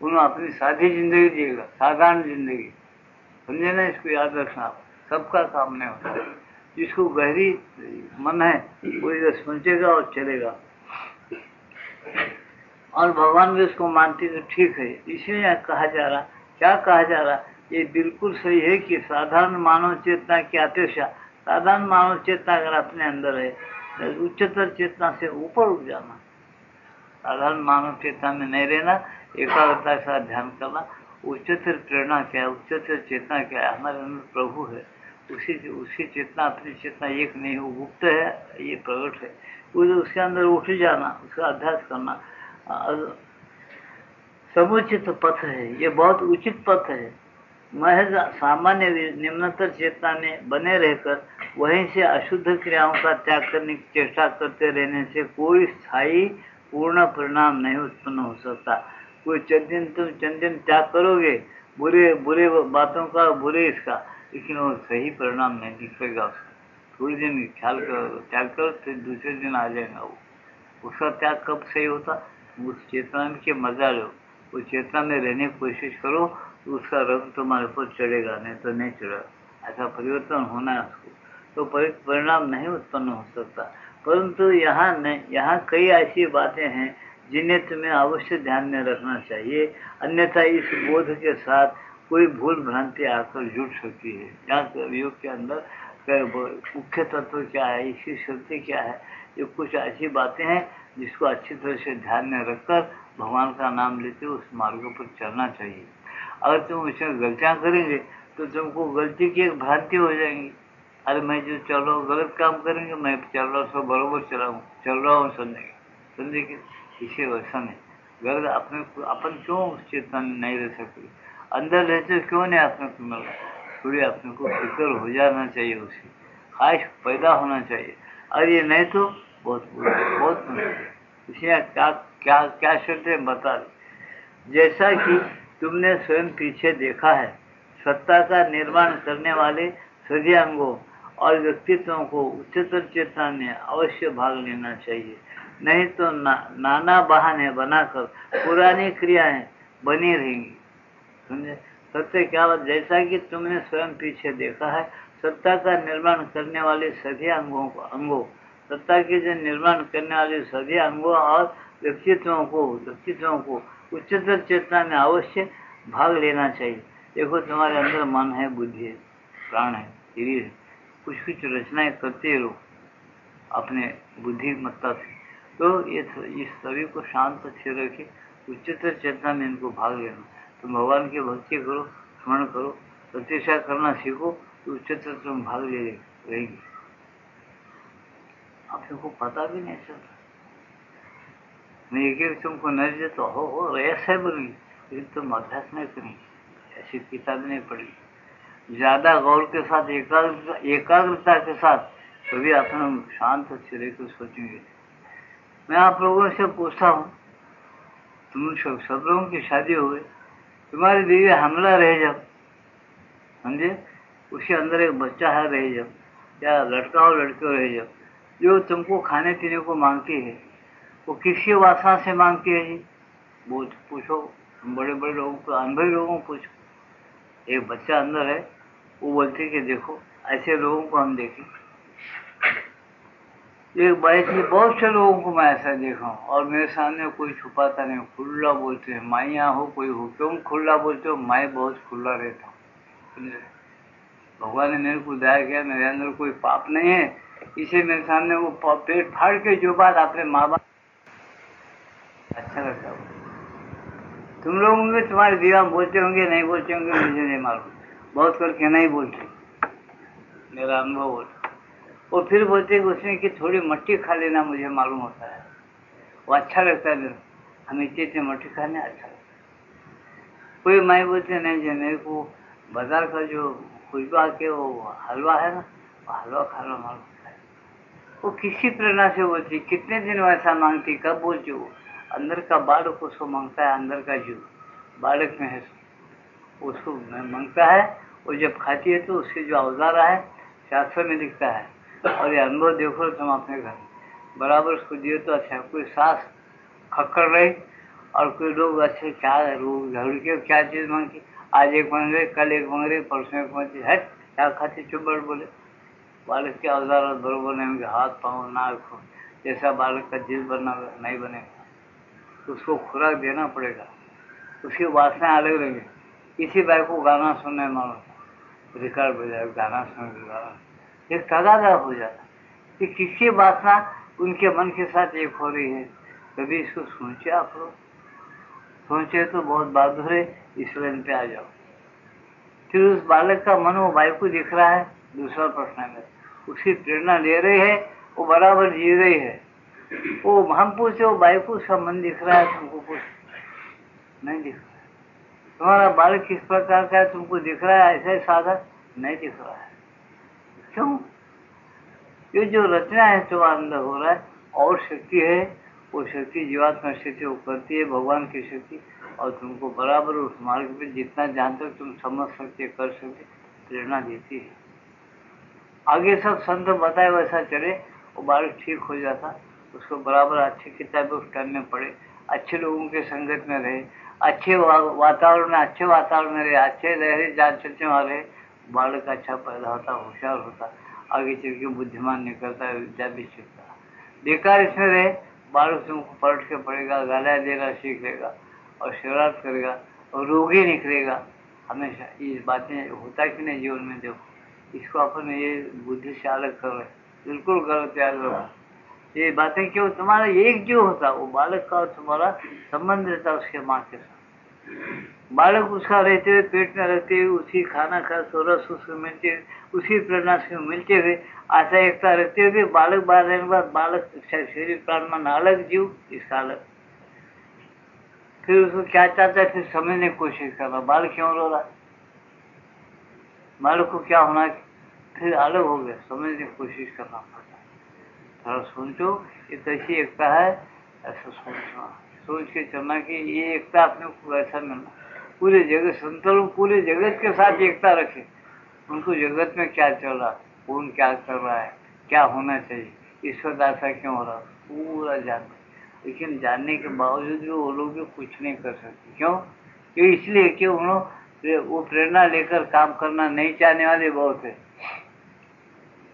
उन्होंने अपनी सादी जिंदगी जिएगा, साधारण जिंदगी, समझे ना? इसको याद रखना, सबका काम नहीं होता, जिसको गहरी मन है वो समझेगा और चलेगा, और भगवान भी उसको मानती तो ठीक है। इसलिए कहा जा रहा, क्या कहा जा रहा, ये बिल्कुल सही है कि साधारण मानव चेतना की अपेक्षा, साधारण मानव चेतना अगर अपने अंदर है, उच्चतर चेतना से ऊपर उठ जाना, साधारण मानव चेतना में नहीं रहना, एकाग्रता के साथ ध्यान करना। उच्चतर प्रेरणा क्या है, उच्चतर चेतना क्या है, हमारे अंदर प्रभु है, उसी चेतना, अपनी चेतना एक नहीं, वो गुप्त है, ये प्रकट है, उसके अंदर उठ जाना, उसका अभ्यास करना समुचित पथ है, ये बहुत उचित पथ है। महज सामान्य निम्नतर चेतना में बने रहकर वहीं से अशुद्ध क्रियाओं का त्याग करने की चेष्टा करते रहने से कोई स्थायी पूर्ण परिणाम नहीं उत्पन्न हो सकता। कोई चंदन त्याग करोगे, बुरे बुरे बातों का, बुरे इसका, लेकिन वो सही परिणाम नहीं दिखेगा उसका। थोड़ी दिन ख्याल करो, त्याग करो, फिर दूसरे दिन आ जाएगा वो। उसका त्याग कब सही होता, उस चेतना के मजा लो, उस चेतना में रहने की कोशिश करो, तो उसका रंग तुम्हारे ऊपर चढ़ेगा, नहीं तो नहीं चढ़ेगा। ऐसा परिवर्तन होना है उसको, तो परिणाम नहीं उत्पन्न हो सकता। परंतु यहाँ कई ऐसी बातें हैं जिन्हें तुम्हें अवश्य ध्यान में रखना चाहिए, अन्यथा इस बोध के साथ कोई भूल भ्रांति आकर जुड़ सकती है। यहाँ योग के अंदर मुख्य तत्व क्या है, इसकी शक्ति क्या है, ये कुछ ऐसी बातें हैं जिसको अच्छी तरह से ध्यान में रखकर भगवान का नाम लेते उस मार्ग पर चलना चाहिए। अगर तुम उसमें गलतियां करेंगे तो तुमको गलती की एक भ्रांति हो जाएंगी, अरे मैं जो चल रहा हूँ गलत काम करेंगे, मैं चल रहा हूँ सब बरोबर चल रहा हूँ समझे कि इसे वैसा नहीं। गलत अपने अपन क्यों उस चेतना में नहीं रह सकते? अंदर रहते क्यों नहीं अपने को मिल रहा? थोड़ी अपने को फिक्र हो जाना चाहिए, उसकी ख्वाहिश पैदा होना चाहिए। और ये नहीं तो बहुत बहुत इसलिए क्या क्या क्या शर्त है बता दे। जैसा कि तुमने स्वयं पीछे देखा है, सत्ता का निर्माण करने वाले सभी अंगों और व्यक्तित्वों को उच्चतर चेतना में अवश्य भाग लेना चाहिए, नहीं तो नाना बहाने बनाकर पुरानी क्रियाएं बनी रहेंगी। समझे? सत्य क्या बात? जैसा कि तुमने स्वयं पीछे देखा है, सत्ता का निर्माण करने वाले सभी अंगों सत्ता के जो निर्माण करने वाले सभी अंगों और व्यक्तित्वों को उच्चतर चेतना में अवश्य भाग लेना चाहिए। देखो तुम्हारे अंदर मन है, बुद्धि है, प्राण है, शरीर है, कुछ कुछ रचनाएं करते रहो अपने बुद्धिमत्ता से। तो ये इस सभी को शांत अच्छे रखे, उच्चतर चेतना में इनको भाग लेना। तुम भगवान की भक्ति करो, स्मरण करो, प्रतीक्षा करना सीखो, तो उच्चतर तुम भाग ले रहेगी। आपको पता भी नहीं चलता। मैं एक तुमको नहीं देता हो ऐसा है बोलेंगे, लेकिन तुम अभ्यास नहीं करेंगे, ऐसी किताब नहीं पढ़ी। ज्यादा गौर के साथ एकाग्रता के साथ कभी अपना शांत अच्छे रहकर सोचेंगे। मैं आप लोगों से पूछता हूँ, तुम सब लोगों की शादी हो गई, तुम्हारी बीवी हमला रहे जब, समझे, उसके अंदर एक बच्चा है रहे जब, या लड़का हो लड़के हो रहे जब, जो तुमको खाने पीने को मांगती है, वो किसी वासना से मांगती है जी? वो पूछो, बड़े बड़े लोगों को, अनुभवी लोगों को पूछो। एक बच्चा अंदर है, वो बोलते कि देखो ऐसे लोगों को हम देखें। एक बाइक में बहुत से लोगों को मैं ऐसा देखा हूँ, और मेरे सामने कोई छुपाता नहीं, खुला बोलते हैं। माइया हो कोई हो, क्यों खुला बोलते हो? मैं बहुत खुला रहता हूँ। भगवान ने मेरे को दया किया, मेरे अंदर कोई पाप नहीं है, इसे मेरे सामने वो पेट फाड़ के जो बात अपने माँ बाप अच्छा लगता है। तुम लोग होंगे, तुम्हारे दीवा बोलते होंगे नहीं बोलते होंगे मुझे नहीं मालूम, बहुत करके नहीं बोलते, मेरा अनुभव होता। वो फिर बोलते उसमें कि थोड़ी मट्टी खा लेना, मुझे मालूम होता है, वो अच्छा लगता है मेरे, हम इतने मट्टी खाने अच्छा लगता है। कोई माई बोलते नहीं जी मेरे को बाजार का जो खुशबा के वो हलवा है ना, वो हलवा खाना मालूम होता है। वो किसी प्रेरणा से बोलती, कितने दिन वैसा मांगती, कब बोलती? वो अंदर का बालक उसको मांगता है, अंदर का जीव बालक में है उसको मांगता है। वो जब खाती है तो उसके जो अवजार है शास्त्र में दिखता है, और ये अनुभव देखो तुम अपने घर बराबर उसको दिए तो अच्छा। कोई सांस खक्कड़ रही और कोई लोग अच्छे क्या लोग झड़ के क्या चीज मांगती, आज एक मांग रहे, कल एक मांग रहे, परसों एक मांगती, है क्या खाती? चुपड़ बोले। बालक के अवजार बरोबर नहीं होंगे, हाथ पाँव नाक हो, जैसा बालक का दिल बनना नहीं बनेगा, उसको खुराक देना पड़ेगा, उसकी वासना अलग रहेगी। किसी भाई को गाना सुनने मानो रिकॉर्ड बजाए, गाना सुन गाना एक तगादा हो जाता कि किसी वासना उनके मन के साथ एक हो रही है। कभी इसको सोचे आप लोग? सोचे तो बहुत बहादुर है, इस लाइन पे आ जाओ। फिर उस बालक का मन वो भाई को दिख रहा है, दूसरा प्रश्न है, उसकी प्रेरणा ले रही है, वो बराबर जी रही है। वो हम पूछे वो भाई को उसका मन दिख रहा है, तुमको कुछ नहीं दिख रहा है। तुम्हारा बालक किस प्रकार का है तुमको दिख रहा है? ऐसा ही साधा नहीं दिख रहा है। क्यों? ये जो रचना है तुम्हारे अंदर हो रहा है, और शक्ति है, वो शक्ति जीवात्मा शक्ति वो करती है, भगवान की शक्ति, और तुमको बराबर उस मार्ग पे जितना जहाँ तक तुम समझ सकते कर सकते प्रेरणा देती है। आगे सब संत बताए वैसा चले, वो बालक ठीक हो जाता। उसको बराबर अच्छी किताबें करने पड़े, अच्छे लोगों के संगत में रहे, अच्छे वातावरण में, अच्छे वातावरण में रहे, अच्छे रहे जान चलते वहाँ रहे, बालक अच्छा पैदा होता, होशियार होता, आगे चल के बुद्धिमान निकलता है, विद्या भी सीखता। बेकार इसमें रहे, बालक तुमको पलट के पड़ेगा, गालियाँ देना सीख लेगा और शरारत करेगा और रोगी निकलेगा हमेशा। ये बातें होता कि नहीं जीवन में? देखो इसको अपन ये बुद्धि से अलग कर रहे, बिल्कुल गलत याद रखो। ये बातें क्यों? तुम्हारा एक जो होता वो बालक का और तुम्हारा संबंध रहता उसके माँ के साथ, बालक उसका रहते हुए पेट में रहते हुए उसी खाना खा सोरस उसको मिलते हुए उसी प्रेरणा से मिलते हुए आशा एकता रखते हुए बालक बाहर रहने के बाद बालक शरीर प्राण मन अलग जीव इसका अलग। फिर उसको क्या चाहता है, फिर समझने की कोशिश कर रहा बालक क्यों रो रहा, बालक को क्या होना, फिर अलग हो गया, समझने की कोशिश करना पड़ता है। थोड़ा सोचो ये कैसी एकता है, ऐसा सोचना, सोच के चलना कि ये एकता अपने को ऐसा मिलना। पूरे जगत संतों पूरे जगत के साथ एकता रखे, उनको जगत में क्या चल रहा, कौन क्या कर रहा है, क्या होना चाहिए, ईश्वर दासा क्यों हो रहा, पूरा जानना। लेकिन जानने के बावजूद भी वो लोग भी कुछ नहीं कर सकते। क्यों? ये इसलिए कि उन्होंने वो प्रेरणा लेकर काम करना नहीं चाहने वाले बहुत है।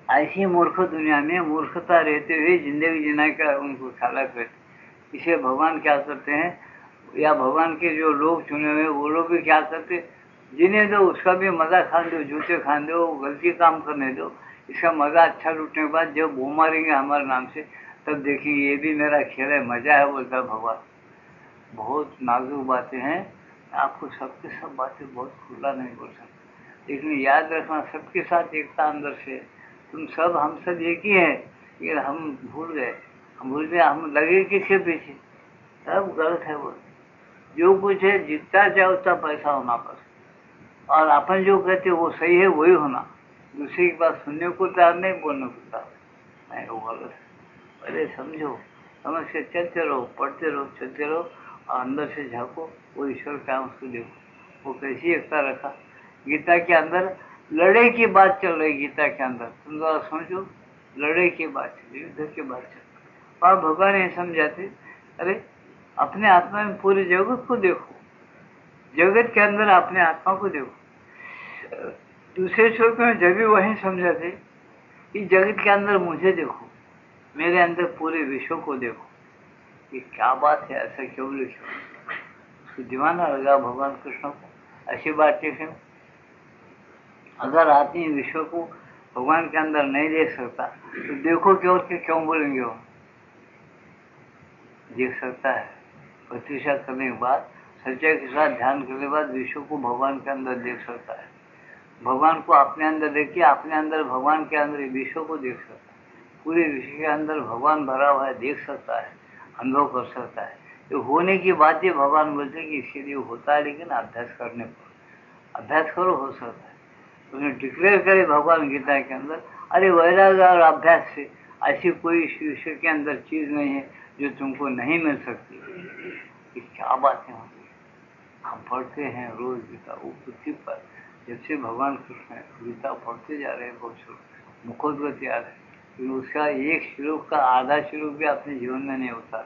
ऐसी मूर्ख दुनिया में मूर्खता रहते हुए जिंदगी जीने का उनको ख्यालात रहते। इसे भगवान क्या करते हैं, या भगवान के जो लोग चुने हुए वो लोग भी क्या करते, जिन्हें दो उसका भी मजा खान दो, जूते खान दो, गलती काम करने दो, इसका मजा अच्छा लूटने के बाद जब वो मारेंगे हमारे नाम से तब देखिए ये भी मेरा खेल है, मजा है, बोलता भगवान। बहुत नाजुक बातें हैं, आपको सबके सब बातें बहुत खुला नहीं बोल सकते, लेकिन याद रखना सबके साथ एकता अंदर से। तुम सब हम सब एक ही है, लेकिन हम भूल गए, हम लगे किसके पीछे, सब गलत है। वो जो कुछ है जितना चाहे उतना पैसा होना बस, और अपन जो कहते वो सही है वही होना, दूसरी की बात सुनने को तैयार नहीं, बोलने को तैयार नहीं, वो गलत है। पहले समझो, समझ के चलते रहो, पढ़ते रहो, चलते रहो, और अंदर से झाँको, वो ईश्वर का उसको देखो, वो कैसी एकता रखा। गीता के अंदर लड़ाई की बात चल रही, गीता के अंदर तुम जरा समझो, लड़ाई की बात चल रही, युद्ध की बात चल रही, और भगवान ये समझाते, अरे अपने आत्मा में पूरे जगत को देखो, जगत के अंदर अपने आत्मा को देखो। दूसरे श्लोक में जब भी वही समझाते कि जगत के अंदर मुझे देखो, मेरे अंदर पूरे विश्व को देखो। ये क्या बात है, ऐसा क्यों लिखा, उसको दीवाना लगा भगवान कृष्ण को, ऐसी बात लिखे। अगर आदमी विश्व को भगवान के अंदर नहीं देख सकता तो देखो क्यों के क्यों बोलेंगे, वो देख सकता है। प्रतीक्षा करने के बाद, सच्चाई के साथ ध्यान करने के बाद विश्व को भगवान के अंदर देख सकता है। भगवान को अपने अंदर देखिए, अपने अंदर भगवान के अंदर विश्व को देख सकता है, पूरे विश्व के अंदर भगवान भरा हुआ है, देख सकता है, अनुभव कर सकता है। तो होने की बात ये भगवान बोलते हैं कि इसके लिए होता है, लेकिन अभ्यास करने पर, अभ्यास करो हो सकता है। उन्हें डिक्लेयर करे भगवान गीता के अंदर, अरे वैराग्य और अभ्यास से ऐसी कोई ईश्वर के अंदर चीज नहीं है जो तुमको नहीं मिल सकती। ये क्या बातें होती है। हम पढ़ते हैं रोज गीता, वो पृथ्वी पर जब से भगवान कृष्ण गीता पढ़ते जा रहे हैं, बहुत मुखोद्गत याद है, लेकिन उसका एक श्लोक का आधा श्लोक भी अपने जीवन में नहीं होता।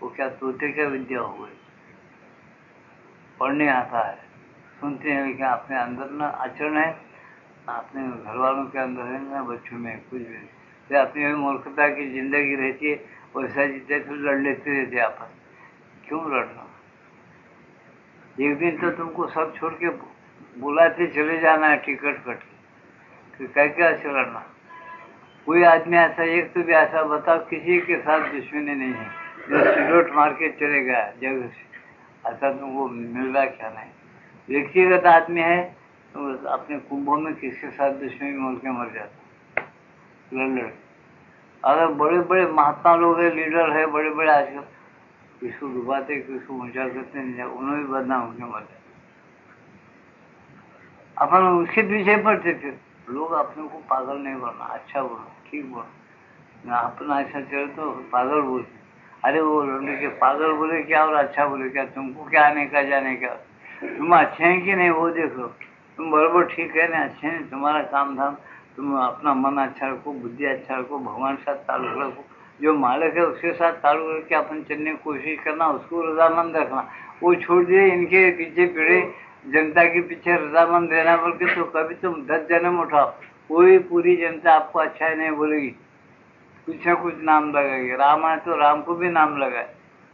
वो क्या तोते का विद्या हो गई, पढ़ने आता है, सुनते हैं कि अपने अंदर ना आचरण है, अपने घर वालों के अंदर है ना, बच्चों में कुछ भी नहीं। तो अपनी मूर्खता की जिंदगी रहती है, वैसा जीते फिर लड़ लेते रहते आपस। क्यों लड़ना, एक दिन तो तुमको सब छोड़ के बुलाते चले जाना है टिकट कट के, क्या क्या ऐसे लड़ना। कोई आदमी ऐसा एक तो भी ऐसा बताओ किसी के साथ दुश्मनी नहीं है जो सिलोट मार के चले गया जगह से, ऐसा तुमको मिल रहा क्या नहीं। व्यक्तिगत आदमी है तो अपने कुंभों में किसके साथ दुश्मनी मोल के मर जाता लड़। अगर बड़े बड़े महात्मा लोग है, लीडर है, बड़े बड़े आजकल किसको डुबाते किसको ऊंचा करते नहीं, उन्होंने भी बदनाम होके मर जाते। अपन उसके पीछे पड़ते थे, लोग अपने को पागल नहीं बोलना, अच्छा बोलो, ठीक बोलो, अपना अच्छा चले तो पागल बोलते। अरे वो लड़ने के पागल बोले क्या और अच्छा बोले क्या, तुमको क्या आने का जाने का, तुम अच्छे हैं कि नहीं वो देख लो, तुम बराबर ठीक है ना, अच्छे हैं, तुम्हारा काम धाम, तुम अपना मन अच्छा रखो, बुद्धि अच्छा रखो, भगवान के साथ ताल्लुक रखो, जो मालिक है उसके साथ ताल्लुक रख के अपन चलने की कोशिश करना, उसको रजामंद रखना। वो छोड़ दिए इनके पीछे पीड़े जनता के पीछे रजामंद रहना बोल के, तो कभी तुम 10 जन्म उठाओ, कोई पूरी जनता आपको अच्छा ही नहीं बोलेगी, कुछ न कुछ नाम लगाएगी। राम है तो राम को भी नाम लगाए,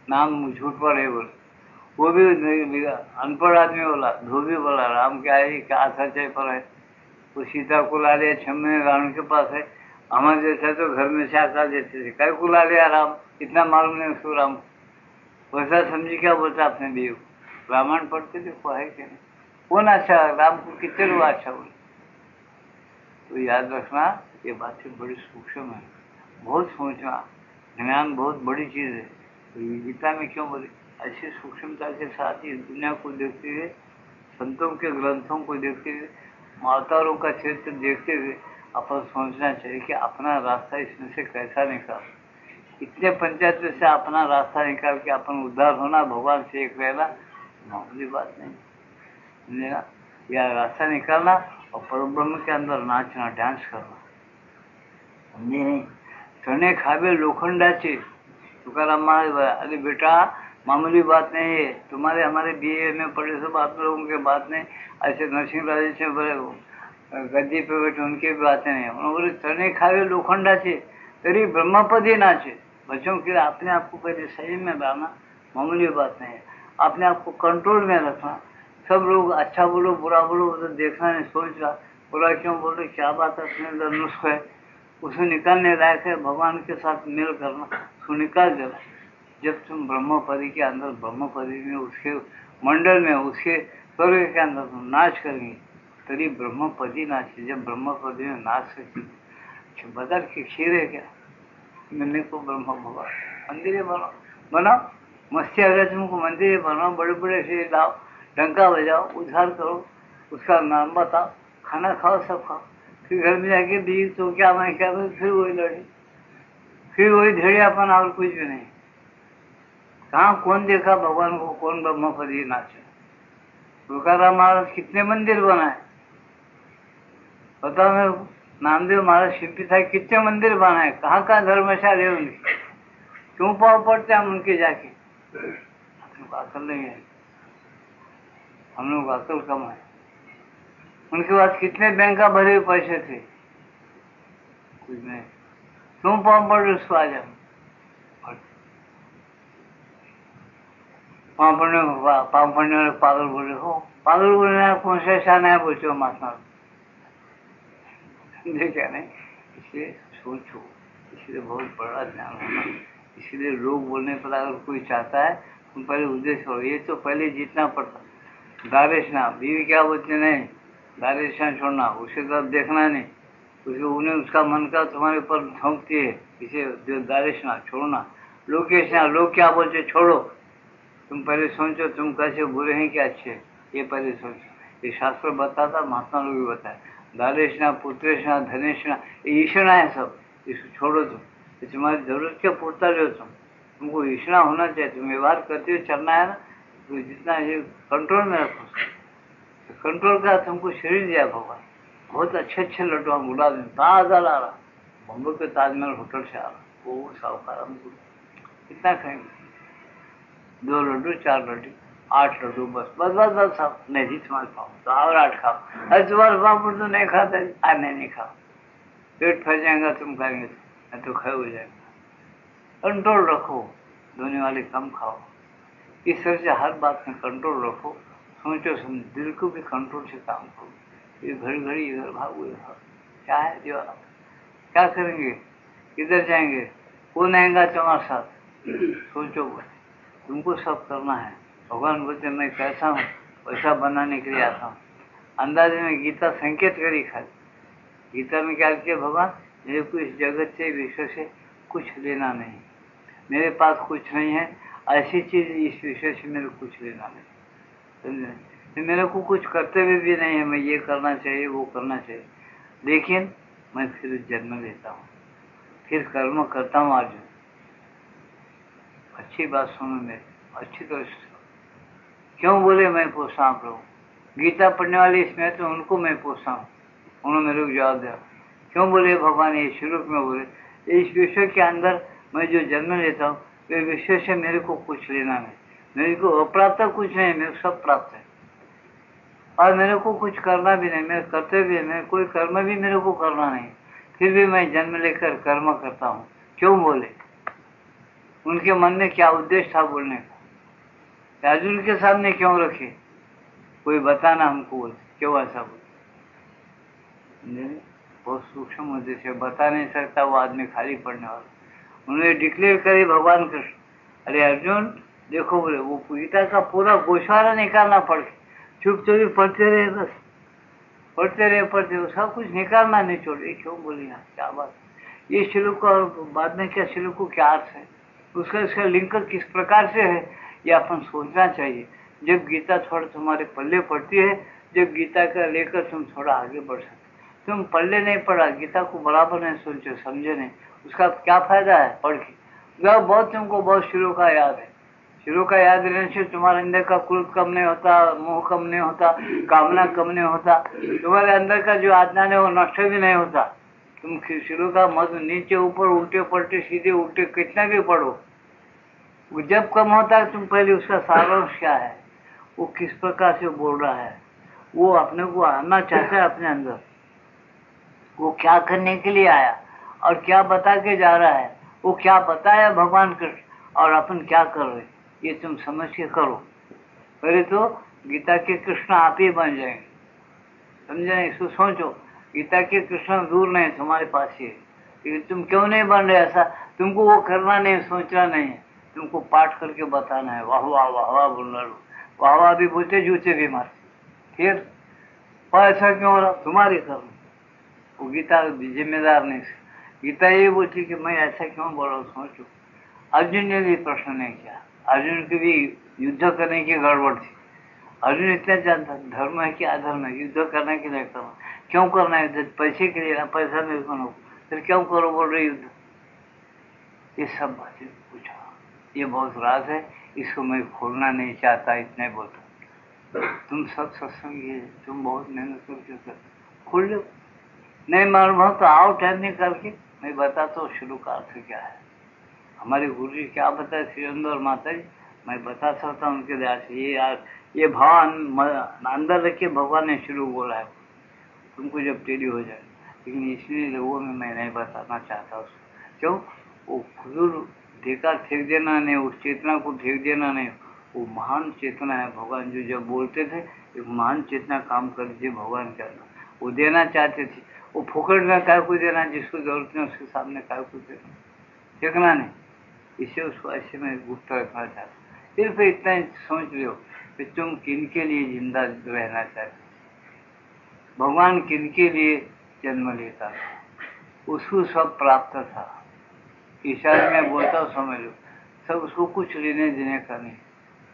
नाम झूठ पर है बोले, वो भी अनपढ़ आदमी बोला, धोबी बोला राम क्या है, क्या सच्चाई पर है। वो सीता को ला लिया छम्मे रावण के पास है, हमारे जैसा तो घर में से आकर देते थे, कई को ला लिया राम, इतना मालूम नहीं उसको राम, वैसा समझी क्या बोलता अपने देव। रामायण पढ़ते देखो है कि नहीं, कौन अच्छा, राम को कितने लोग अच्छा बोले। तो याद रखना ये बातें बड़ी सूक्ष्म है, बहुत सोचना, ज्ञान बहुत बड़ी चीज है। तो ये गीता में क्यों बोले, ऐसी सूक्ष्मता के साथ इस दुनिया को देखते हुए, संतों के ग्रंथों को देखते हुए, माताओं का चरित्र देखते हुए अपन सोचना चाहिए कि अपना रास्ता इसमें से कैसा निकाल, इतने पंचायत से अपना रास्ता निकाल के अपन उद्धार होना, भगवान से एक रहना, मामूली बात नहीं ना। यह रास्ता निकालना और परब्रह्म के अंदर नाचना, डांस करना, समझे नहीं। चने खावे लोखंडाचे, तुकाराम महाराज, अरे बेटा मामूली बात नहीं है, तुम्हारे हमारे बीए में पढ़े सब आप लोगों के बात नहीं, ऐसे नरसिंह राजे से बड़े गद्दी पे बैठे उनके भी बातें नहीं। उन्होंने चने खावे लोखंडाचे तरी ब्रह्मपदी नाचे। बच्चों के लिए अपने आप को पहले सही में लाना मामूली बात नहीं है, अपने आप को कंट्रोल में रखना। सब लोग अच्छा बोलो बुरा बोलो उधर देखना नहीं, सोच रहा बुरा क्यों बोल रहे, क्या बात है, अपने अंदर नुस्ख है, उसे निकालने लायक है, भगवान के साथ मेल करना, उसको निकाल देना। जब तुम ब्रह्मपदी के अंदर, ब्रह्मपदी में, उसके मंडल में, उसके स्वर्ग के अंदर तुम नाच करेंगे, तरी ब्रह्मपदी नाचे। जब ब्रह्मपदी में नाच सकती, बदल की खीर है क्या मिलने को, ब्रह्म भगवान मंदिर बनाओ, मस्ती अगर तुमको मंदिर बनाओ, बड़े बड़े से लाओ, डंका बजाओ, उद्धार करो, उसका नाम बताओ, खाना खाओ, सब खाओ, फिर घर में जाके बीज तो क्या मैं क्या, फिर वही लड़े, फिर वही धेड़ियापन, और कुछ भी नहीं। कहाँ कौन देखा भगवान को, कौन ब्रह्मपदी नाचे। तुकाराम महाराज कितने मंदिर बनाए बताओ मेरे को, नामदेव महाराज शिल्पी था, कितने मंदिर बनाए, कहाँ कहाँ धर्मशाला है उनकी, क्यों पाव पड़ते हम उनके जाके, अकल नहीं है, हम लोग अकल कम है। उनके पास कितने बैंक का भरे हुए पैसे थे, कुछ नहीं, क्यों पाव पड़ रहे उसको आज हम, पाँव पड़ने वाले पागल बोले हो, पागल बोलने वाला कौन सा शान है, बोलते हो महात्मा, देखा नहीं। इसलिए सोचो, इसलिए बहुत बड़ा ध्यान होना। इसलिए लोग बोलने पर अगर कोई चाहता है तुम पहले उद्देश्य हो, ये तो पहले जीतना पड़ता। दारेशना बीवी क्या बोलते नहीं, दारेशना छोड़ना, उसके तरफ देखना नहीं, उसके उन्हें उसका मन का तुम्हारे ऊपर झोंकती है, इसे दारेशना छोड़ना। लोकेशना, लोग क्या बोलते छोड़ो, तुम पहले सोचो तुम कैसे बुरे हैं क्या अच्छे, ये पहले सोचो। ये शास्त्र बताता, महात्मा लोग भी बताए, दारेशना, पुत्रेशना, धनेशना, ये ईशना है सब, इसको छोड़ो तुम, ये तुम्हारी जरूरत क्या पूछता जो तुमको ईशना होना चाहिए, तुम व्यवहार करते हुए चलना है ना, तो जितना ये कंट्रोल में रखो। तो कंट्रोल का तुमको शरीर दिया भगवान, बहुत अच्छे अच्छे लड्डू हम बुला दें, ताजा ला रहा, बम्बई के ताजमहल होटल से आ रहा, वो साहूकार हमको कितना खाएंगे, 2 लड्डू 4 लड्डू 8 लड्डू, बस बस बस बस साहब नहीं जी तुम्हारे पाओ तो और 8 खाओ, अरे तुम्हारे पापड़ तो नहीं खाता, आज नहीं खाओ, पेट फैल जाएगा, तुम खाएंगे नहीं तो खाए हो जाएगा। कंट्रोल रखो, धोने वाले कम खाओ, इस तरह से हर बात में कंट्रोल रखो। सोचो समझो, दिल को भी कंट्रोल से काम करो। ये घड़ी घड़ी इधर भागो, क्या है दीवार, क्या करेंगे, किधर जाएंगे, कौन आएगा तुम्हारे साथ, सोचो बस, तुमको सब करना है। भगवान बोलते मैं कैसा हूँ वैसा बनाने के लिए आता हूँ। अंदाजे में गीता संकेत करी खाली, गीता में क्या किया भगवान, मेरे को इस जगत से विश्व से कुछ लेना नहीं, मेरे पास कुछ नहीं है, ऐसी चीज इस विषय से मेरे को कुछ लेना नहीं, समझे, मेरे को कुछ कर्तव्य भी नहीं है, मैं ये करना चाहिए वो करना चाहिए, लेकिन मैं फिर जन्म लेता हूँ, फिर कर्म करता हूँ। आज अच्छी बात सुनो मेरी, अच्छी तरह से क्यों बोले मैं पूछता हूँ प्रभु, गीता पढ़ने वाले इसमें तो उनको मैं पूछता हूँ, उन्होंने मेरे को जवाब दिया, क्यों बोले भगवान ये शुरू में बोले, इस विश्व के अंदर मैं जो जन्म लेता हूँ वे विश्व से मेरे को कुछ लेना नहीं, मेरे को अप्राप्त कुछ नहीं, मेरे को सब प्राप्त है, और मेरे को कुछ करना भी नहीं, मेरे कर्तव्य में कोई कर्म भी मेरे को करना नहीं, फिर भी मैं जन्म लेकर कर्म करता हूँ। क्यों बोले, उनके मन में क्या उद्देश्य था बोलने का, अर्जुन के सामने क्यों रखे, कोई बताना हमको, बोले क्यों ऐसा बोले, बहुत सूक्ष्म उद्देश्य, बता नहीं सकता वो आदमी खाली पड़ने वाला। उन्होंने डिक्लेयर करे भगवान कृष्ण, अरे अर्जुन देखो बोले वो गीता का पूरा गोशवारा निकालना पड़ चुप चुप पढ़ते रहे, बस पढ़ते रहे सब कुछ निकालना नहीं छोड़े। क्यों बोली यार, क्या बात, ये श्लोक और बाद में क्या श्लोक को क्या अर्थ है, उसका लिंक किस प्रकार से है, ये अपन सोचना चाहिए। जब गीता थोड़ा तुम्हारे पल्ले पड़ती है, जब गीता का लेकर तुम थोड़ा आगे बढ़ सकते। तुम पल्ले नहीं पढ़ा, गीता को बराबर नहीं सोचे, समझे नहीं, उसका क्या फायदा है पढ़ के। बहुत तुमको बहुत श्लोक का याद है, शुरू का याद रहने से तुम्हारे अंदर का क्रोध कम नहीं होता, मोह कम नहीं होता, कामना कम नहीं होता, तुम्हारे अंदर का जो अज्ञान है वो नष्ट भी नहीं होता। तुम शुरू का मत नीचे ऊपर उल्टे पलटे सीधे उल्टे कितना भी पढ़ो, वो जब कम होता है तुम पहले उसका सारांश क्या है, वो किस प्रकार से बोल रहा है, वो अपने को आना चाहता है अपने अंदर, वो क्या करने के लिए आया और क्या बता के जा रहा है, वो क्या बताया भगवान कृष्ण और अपन क्या कर रहे, ये तुम समझ के करो। पहले तो गीता के कृष्ण आप ही बन जाएंगे, समझे। इसको सोचो, गीता के कृष्ण दूर नहीं, तुम्हारे पास ही है। तुम क्यों नहीं बन रहे ऐसा, तुमको वो करना नहीं, सोचना नहीं है, तुमको पाठ करके बताना है। वाह वाह वाह वाह बोल रहा, वाह वाह भी बोलते, जूते भी मारते, फिर ऐसा क्यों हो रहा, तुम्हारी कर्म। वो गीता जिम्मेदार नहीं, गीता ये बोलती कि मैं ऐसा क्यों बोल रहा हूँ, सोचो। अर्जुन ने भी प्रश्न नहीं किया, अर्जुन की भी युद्ध करने की गड़बड़ थी। अर्जुन इतना जानता धर्म है कि अधर्म है, युद्ध करने के लिए करना, क्यों करना है युद्ध, पैसे के लिए ना, पैसा मेरे को नो, फिर क्यों करो बोल रहे युद्ध। ये सब बातें पूछा, ये बहुत राज है, इसको मैं खोलना नहीं चाहता, इतना ही बोलता। तुम सब सत्संगी है, तुम बहुत मेहनत करके खोल लो, नहीं मालूम हो तो आओ टाइम निकाल के, मैं बताता हूँ शुरू का अर्थ क्या है। हमारे गुरु जी क्या बताए, श्री और माता जी, मैं बता सकता हूँ उनके दया से। ये भाव अंदर रख के भगवान ने शुरू बोला है, तुमको जब टेढ़ी हो जाए, लेकिन इसलिए लोगों में मैं नहीं बताना चाहता उसको। क्यों, वो खुद देखा फेंक देना नहीं, उस चेतना को फेंक देना नहीं, वो महान चेतना है। भगवान जो जब बोलते थे, एक महान चेतना काम करती थी भगवान के अंदर, वो देना चाहते थे। वो फुकट में काय को देना, जिसको जरूरत नहीं उसके सामने काय को देना, फेंकना नहीं। इसे उसको ऐसे में गुप्त रखना चाहते। सिर्फ इतना ही सोच रहे हो कि तुम किन के लिए जिंदा रहना चाहते, भगवान किन के लिए जन्म लेता था, उसको सब प्राप्त था। ईशान में बोलता समझ लो, सब उसको कुछ लेने देने का नहीं,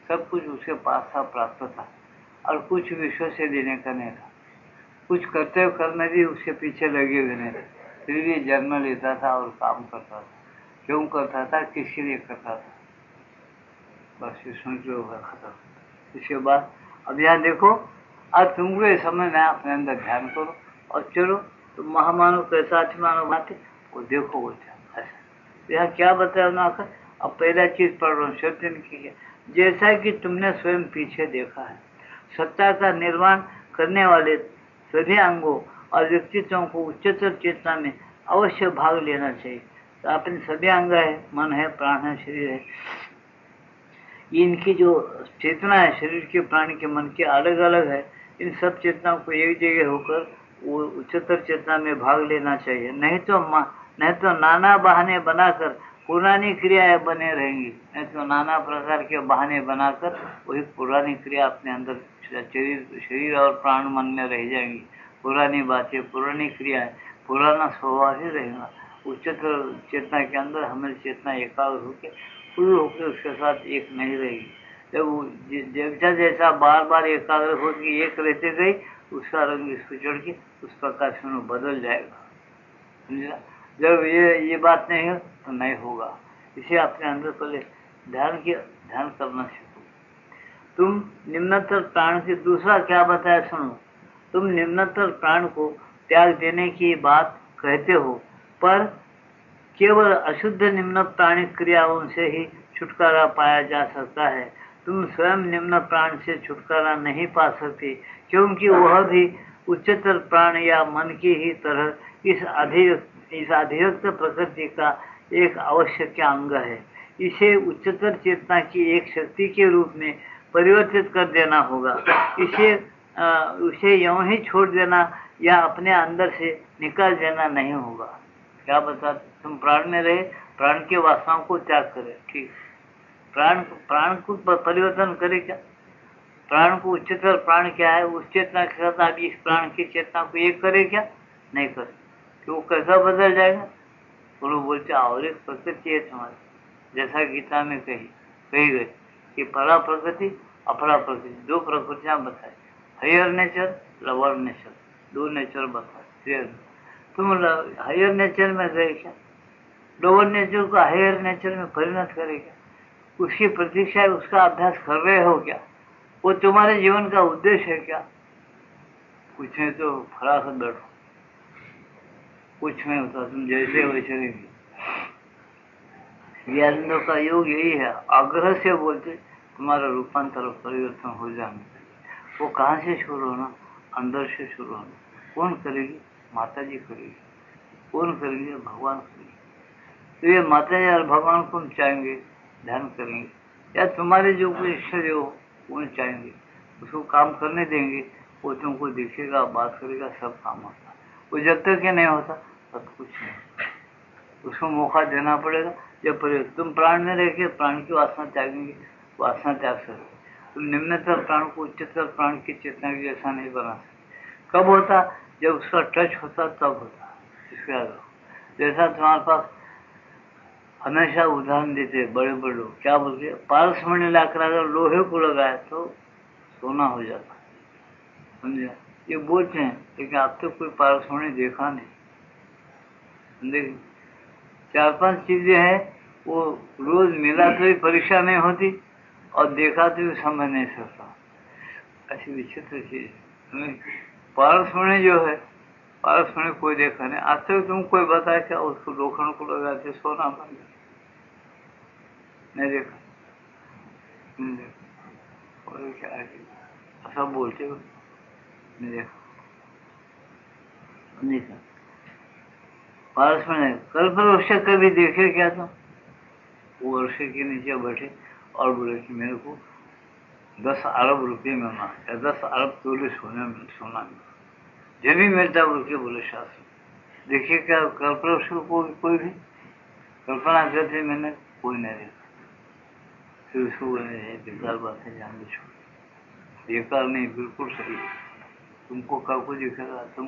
सब कुछ उसके पास था, प्राप्त था, और कुछ विश्व से देने का नहीं था। कुछ कर्तव्य करने भी उसके पीछे लगे हुए नहीं थे, फिर भी जन्म लेता था और काम करता था। क्यों करता था, किसके लिए करता था, बस ये सुन के होगा खत्म। इसके बाद अब यहाँ देखो, आज तुमको ये समझ में अपने अंदर ध्यान करो और चलो, तुम महामानव कैसा मानव बात है वो देखो, वो ऐसा यहाँ क्या बताया उन्होंने। अब पहला चीज पढ़ रहा हूँ, सत्य की, जैसा कि तुमने स्वयं पीछे देखा है, सत्ता का निर्माण करने वाले सभी अंगों और व्यक्तित्वों को उच्चतर चेतना में अवश्य भाग लेना चाहिए। तो अपने सभी अंग है, मन है, प्राण है, शरीर है, इनकी जो चेतना है, शरीर के, प्राण के, मन के अलग अलग है, इन सब चेतनाओं को एक जगह होकर वो उच्चतर चेतना में भाग लेना चाहिए। नहीं तो नाना बहाने बनाकर पुरानी क्रियाएं बने रहेंगी, नहीं तो नाना प्रकार के बहाने बनाकर वही पुरानी क्रिया अपने अंदर शरीर और प्राण मन में रह जाएंगी। पुरानी बातें, पुरानी क्रियाएं, पुराना स्वभाव ही रहेगा। उच्चतर चेतना के अंदर हमें चेतना एकाग्र होकर पूर्ण होकर उसके साथ एक नहीं रहेगी। जब जैसा जैसा बार बार एकाग्र होगी एक रहते गई, उसका रंग इसको चढ़ के उस प्रकाश में बदल जाएगा, समझा। जब ये बात नहीं है तो नहीं होगा। इसे अपने अंदर पहले ध्यान करना सीखो। तुम निम्नतर प्राण से दूसरा क्या बताया सुनो। तुम निम्नतर प्राण को त्याग देने की बात कहते हो, पर केवल अशुद्ध निम्न प्राणी क्रियाओं से ही छुटकारा पाया जा सकता है। तुम स्वयं निम्न प्राण से छुटकारा नहीं पा सकते, क्योंकि वह भी उच्चतर प्राण या मन की ही तरह इस अधिव्यक्त प्रकृति का एक आवश्यक अंग है। इसे उच्चतर चेतना की एक शक्ति के रूप में परिवर्तित कर देना होगा। उसे यूं ही छोड़ देना या अपने अंदर से निकाल देना नहीं होगा। क्या बता, तुम प्राण में रहे, प्राण के वासनाओं को त्याग करे, ठीक, प्राण प्राण को परिवर्तन करे क्या? प्राण को उच्चतर प्राण क्या है, उस चेतना के साथ आप इस प्राण की चेतना को एक करे क्या? नहीं कर। कि वो कैसा बदल जाएगा? तो लोग बोलते और एक प्रकृति है तुम्हारी, जैसा गीता में कही गई कि परा प्रकृति अपरा प्रकृति, दो प्रकृतियां बताए, हायर नेचर लोअर नेचर, दो नेचर बताए। तुम हायर नेचर में गए क्या? लोअर नेचर को हायर नेचर में परिणत करेगा, उसकी प्रतीक्षा है, उसका अभ्यास कर रहे हो क्या? वो तुम्हारे जीवन का उद्देश्य है क्या? कुछ नहीं तो खड़ा कर बैठो, कुछ नहीं होता, तुम जैसे वैसे नहीं। ज्ञानियों का योग यही है, आग्रह से बोलते तुम्हारा रूपांतर परिवर्तन हो जाने। वो कहाँ से शुरू होना? अंदर से शुरू होना। कौन करेगी? माता जी करेगी। कौन करेंगे? भगवान करेंगे। तो ये माता जी और भगवान को हम चाहेंगे, ध्यान करेंगे, या तुम्हारे जो कोई इष्ट देव हो वो चाहेंगे, उसको काम करने देंगे, वो तुमको दिखेगा, बात करेगा, सब काम होता। वो जब तक ये नहीं होता तब कुछ नहीं, उसको मौका देना पड़ेगा। जब तुम प्राण में रह के प्राण की वासना त्यागेंगे, वासना त्याग सकते। तुम निम्नतर प्राण को उच्चतर प्राण की चेतना की जैसा नहीं बना सकते। कब होता? जब उसका टच होता तब होता। इसके आगे जैसा तुम्हारे पास हमेशा उदाहरण देते बड़े बड़े लोग, क्या बोलते? पारसमणि लाकर अगर लोहे को लगाए तो सोना हो जाता, समझे? ये बोलते हैं, लेकिन अब तो कोई पारसमणि देखा नहीं। देखिए 4-5 चीजें हैं, वो रोज मिला तो भी परीक्षा नहीं होती और देखा तो भी समझ नहीं सकता। ऐसी विचित्र चीज पारसमणि जो है, पारसमणि कोई देखा नहीं। आज तक तुम कोई बताया क्या उसको लोखंड को लगाते सोना बन गया? नहीं देखा, नहीं देखा। और क्या ऐसा बोलते हो? नहीं देखा, नहीं देखा। पारसमणि कल्पवृक्ष कभी देखे क्या तुम? वो वर्ष के नीचे बैठे और बोले कि मेरे को 10 अरब रुपये मिलना या 10 अरब तोले सोना मिलना, जब भी मिलता बोल के बोले शास्त्र। देखिए क्या कल्पवृक्ष को कोई भी कल्पना करते मैंने कोई नहीं देखा। फिर उसको बोले बेकार बात है, जान दे, छोड़। बेकार नहीं, बिल्कुल सही। तुमको कब को दिखेगा? तुम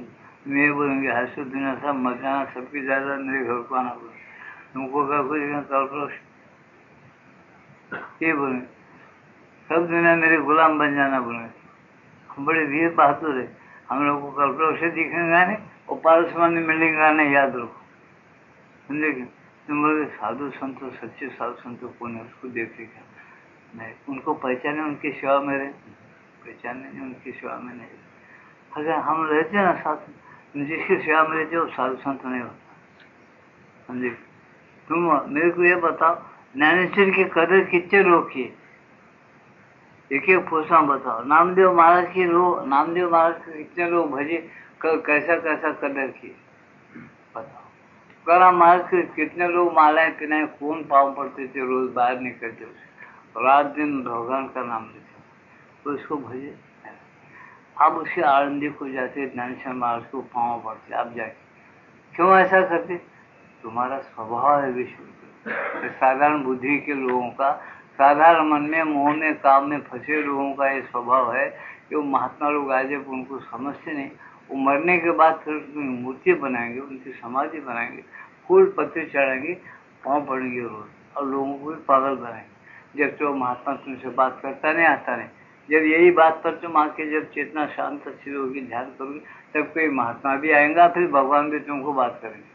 मैं बोलेंगे हर्षो दुनिया सब मकाना सबकी ज्यादा मेरे घर को आना बोले, तुमको कब को दिखेगा? कल्पवृक्ष ये बोले सब दुनिया मेरे गुलाम बन जाना बोले। हम बड़े वीर बहादुर है, हम लोग को कल्पवृक्ष दिखेगा नहीं और पारसमणि मिलेगा नहीं, याद रखो, समझे? तुम बोले साधु संतो, सच्चे साधु संतो कौन है? उसको देखे क्या? नहीं, उनको पहचाने, उनकी सेवा में रहे, पहचाने नहीं, उनकी सेवा में नहीं। अगर हम रहते ना साथ, जिसकी सेवा में रहते वो साधु संत नहीं होता, समझे? तुम मेरे को ये बताओ, ज्ञानेश्वर की कदर कितने लोग किए? एक एक पूछना बताओ। नामदेव महाराज की नामदेव महाराज के कितने लोग भजे, कैसा कैसा कदर किए बताओ। तुकाराम महाराज के कितने लोग मालाएं पिनाए, कौन पाँव पड़ते थे, रोज बाहर निकलते थे, रात दिन भगवान का नाम लेते, तो इसको भजे। आप उसके आनंदी को जाते, ज्ञानेश्वर महाराज को पाँव पड़ते, आप जाके क्यों ऐसा करते? तुम्हारा स्वभाव है विश्व साधारण बुद्धि के लोगों का, साधारण मन में मोह में काम में फंसे लोगों का ये स्वभाव है कि वो महात्मा लोग आज उनको समझते नहीं। वो मरने के बाद फिर मूर्ति बनाएंगे, उनकी समाधि बनाएंगे, फूल पत्ते चढ़ाएंगे, पाँव पड़ेंगे रोज, और लोगों को भी पागल बनाएंगे। जब तो महात्मा तुमसे बात करता नहीं, आता नहीं, जब यही बात पर तुम आके जब चेतना शांत अच्छी होगी, ध्यान करोगी, तब कोई महात्मा भी आएगा, फिर भगवान भी तुमको बात करेंगे।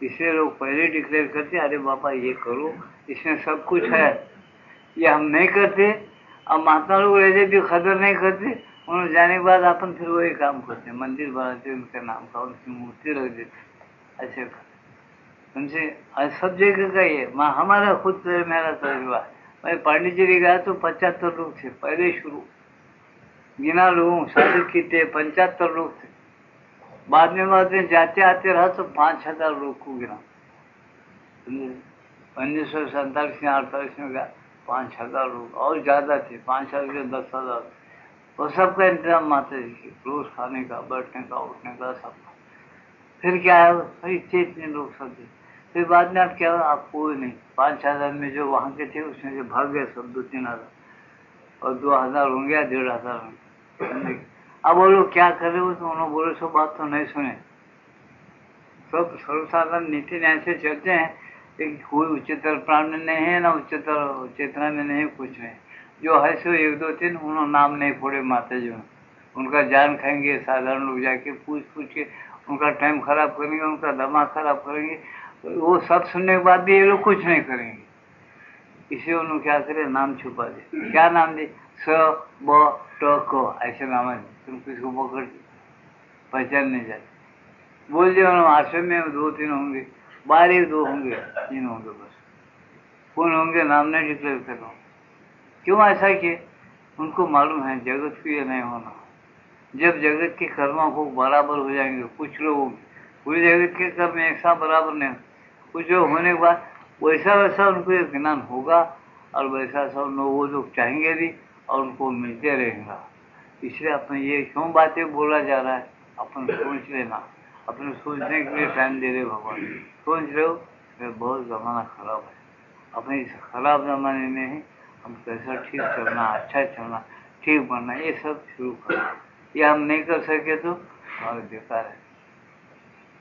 इसलिए लोग पहले डिक्लेयर करते अरे बाबा ये करो, इसमें सब कुछ है, ये हम नहीं करते। अब महात्मा लोग ऐसे भी कदर नहीं करते, उन्होंने जाने के बाद अपन फिर वही काम करते, मंदिर बनाते उनके नाम का, उनकी मूर्ति रख देते, ऐसे करते। उनसे सब जगह का ये हमारा खुद मेरा तजुर्बा। मैं पांडिचेरी गया तो 75 लोग थे पहले शुरू, बिना लोगों शादी की थे 75 लोग थे। बाद में जाते आते रहा तो 5,000 लोग को गिरा। 1947 में 48 में गया 5,000 लोग, और ज्यादा थे, 5,000 के 10,000। और सबका इंतजाम माता जी की, रोज खाने का, बैठने का, उठने का, सबका। फिर क्या है, इतने लोग सब फिर बाद में आप क्या, आप कोई नहीं, 5-6 आदमी जो वहाँ के थे उसमें से भाग गए सब, 2-3 हजार, और 2,000 होंगे या 1,500 होंगे। अब वो लोग क्या कर रहे हो, तो उन्होंने बोले सब बात तो नहीं सुने, सब सर्वसाधारण नीति न्याय से चलते हैं, लेकिन कोई उच्चतर प्राण में नहीं है, ना उच्चतर चेतना में नहीं, कुछ नहीं। जो है सो 1-2-3 उन्होंने नाम नहीं फोड़े माता जी, उनका जान खाएंगे साधारण लोग, जाके पूछ पूछ के उनका टाइम खराब करेंगे, उनका दिमाग खराब करेंगे। वो सब सुनने के बाद भी ये लोग कुछ नहीं करेंगे, इसलिए उन्होंने क्या करे, नाम छुपा दे। क्या नाम दे, स ब ट क ऐसे नाम है, तुम किसको पकड़ पहचान नहीं जाते। बोल दिया आश्रम में 2-3 होंगे, बाहर 1-2 होंगे, 3 होंगे बस, कौन होंगे नाम नहीं डिक्लेयर कर रहा हूँ। क्यों ऐसा किए, उनको मालूम है जगत को ये नहीं होना। जब जगत के कर्मों को बराबर हो जाएंगे, कुछ लोग पूरी जगत के कर्म एक साथ बराबर नहीं, कुछ लोग होने के बाद वैसा वैसा उनको एक ज्ञान होगा, और वैसा सब वो लोग चाहेंगे भी, और उनको मिलते रहेगा। इसलिए अपन ये क्यों बातें बोला जा रहा है, अपन सोच लेना, अपने सोचने के लिए टाइम दे रहे भगवान। सोच रहे हो बहुत जमाना खराब है, अपने इस खराब जमाने में ही हम कैसा ठीक चलना, अच्छा चलना, ठीक बनना, ये सब शुरू करना। ये हम नहीं कर सके तो हमारे बेकार है,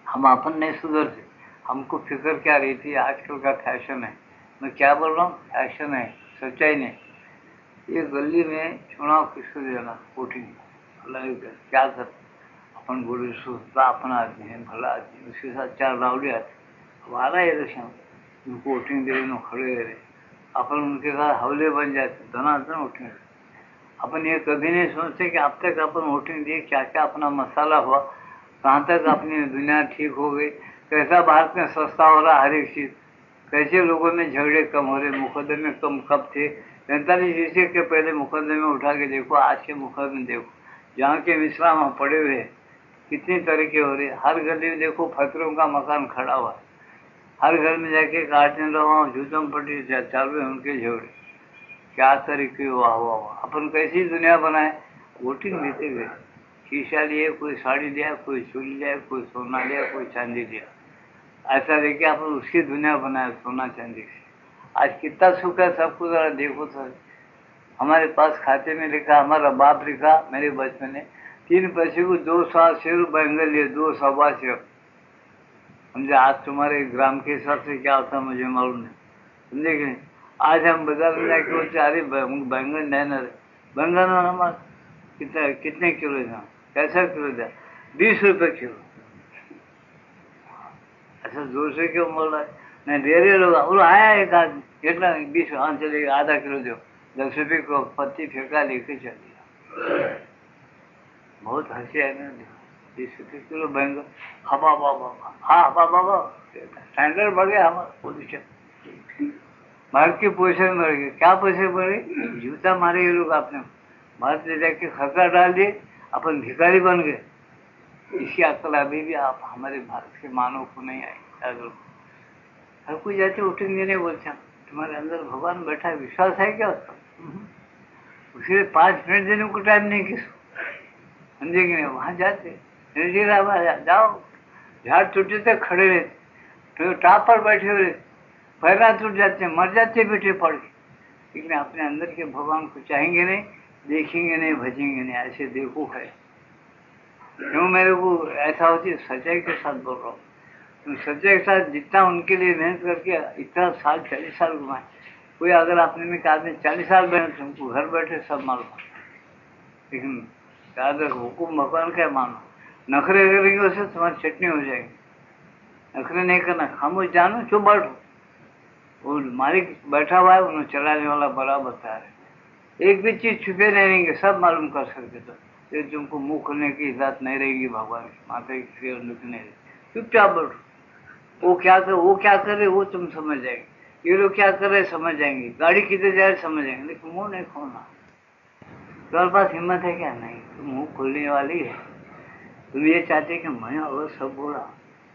हम अपन नहीं सुधरते। हमको फिक्र क्या रही थी, आजकल का फैशन है, मैं क्या बोल रहा हूँ, फैशन है, सच्चाई नहीं। ये गली में चुनाव किसको देना, वोटिंग, क्या कर, अपन बोले सोचता अपना आदमी है, भला आदमी, उसके साथ 4 रावड़ी आते, हमारा इलेक्शन, उनको वोटिंग दे रहे, खड़े रहे, अपन उनके साथ हवले बन जाते, धनाधन वोटिंग। अपन ये कभी नहीं सोचते कि अब तक अपन वोटिंग दिए क्या क्या अपना मसाला हुआ, कहाँ तक अपनी दुनिया ठीक हो गई, कैसा भारत में सस्ता हो रहा हर एक चीज, कैसे लोगों में झगड़े कम हो रहे, मुकदमे कम कब थे। 45 ईस्वी के पहले मुकदमे उठा के देखो, आज के मुकदमे देखो, जहाँ के विश्राम पड़े हुए कितनी तरीके हो रही है। हर गली में देखो फतरों का मकान खड़ा हुआ है, हर घर में जाके 8 दिन रहो, जूतम पट्टी चालू है उनके झगड़े, क्या तरीके वाह वाह वाह। अपन कैसी दुनिया बनाए, वोटिंग देते गए, शीशा लिए, कोई साड़ी लिया, कोई चूड़ी लिया, कोई सोना लिया, कोई चांदी लिया, ऐसा देखिए अपन उसकी दुनिया बनाए सोना चांदी से। आज कितना सुख है सबको, जरा देखो सर। हमारे पास खाते में लिखा, हमारा बाप लिखा मेरे बचपन में, 3 पैसे को 2 सेर बैंगन लिए, 2 सवा सेर। समझे, आज तुम्हारे ग्राम के हिसाब से क्या होता मुझे मालूम नहीं, समझे कि नहीं। आज हम बाजार में जाके बोलते अरे बैंगन नहीं ना, बैंगन हमारा कितने किलो था, कैसा किलो था, 20 रुपये किलो। ऐसा जोर से क्यों बोल रहा है, नहीं दे रहे लोग, बोलो आया एक आदमी, कितना 20, हाँ चलेगा, आधा किलो दो, 10 रुपये को पत्ती फेंका, लेके चल दिया। बहुत हंसी है ना, 20 रुपये किलो बैंगन, हवा बाबा, हाँ बाबा, स्टैंडर्ड बढ़ गया हमारा पोजिशन, भारत की पोजिशन बढ़ गई। क्या पोजिशन बढ़ गई, जूता मारे ये लोग आपने, भारत ले जाके खर्चा डाल दिए, अपन भिखारी बन गए। इसकी अक्ल अभी भी आप हमारे भारत के मानव को नहीं आई। हर कोई जाते वोटिंग देने बोलते हैं, तुम्हारे अंदर भगवान बैठा है, विश्वास है क्या उसका, उसे 5 मिनट देने को टाइम नहीं किसको, समझे कि नहीं। वहां जाते जाओ, झाड़ टूटे तक खड़े रहते, तो टाप पर बैठे हुए रहते, पैरा टूट जाते, मर जाते बेटे पड़ के, लेकिन अपने अंदर के भगवान को चाहेंगे नहीं, देखेंगे नहीं, भजेंगे नहीं, ऐसे देखो है। क्यों मेरे को ऐसा होती, सच्चाई के साथ बोल रहा हूँ, तुम सच्चाई के साथ जितना उनके लिए मेहनत करके इतना साल 40 साल घुमाए, कोई अगर आपने में कहा 40 साल मेहनत, तुमको घर बैठे सब मालूम, लेकिन ज्यादा हुकुम भगवान का मानो, नखरे करेंगे उससे तुम्हारी चटनी हो जाएगी। नखरे नहीं करना, खामोश जानो, चुप बैठो, वो मालिक बैठा हुआ है, उन्हें चलाने वाला बराबर तैयार है, एक भी चीज छुपे नहीं रहेंगे, सब मालूम कर सकते। तो फिर तुमको मुंह खोलने की इजाजत नहीं रहेगी, भगवान की माता की क्रिया नहीं रहेगी, चुपचाप बैठो। वो क्या कर रहे वो तुम समझ जाएंगे, ये लोग क्या कर रहे समझ जाएंगे, गाड़ी किधर जा रहे समझ जाएंगे, लेकिन मुंह नहीं खोलना। तुम्हारे पास हिम्मत है क्या, नहीं, तुम मुंह खोलने वाली है। तुम ये चाहते कि मैं और सब बोला,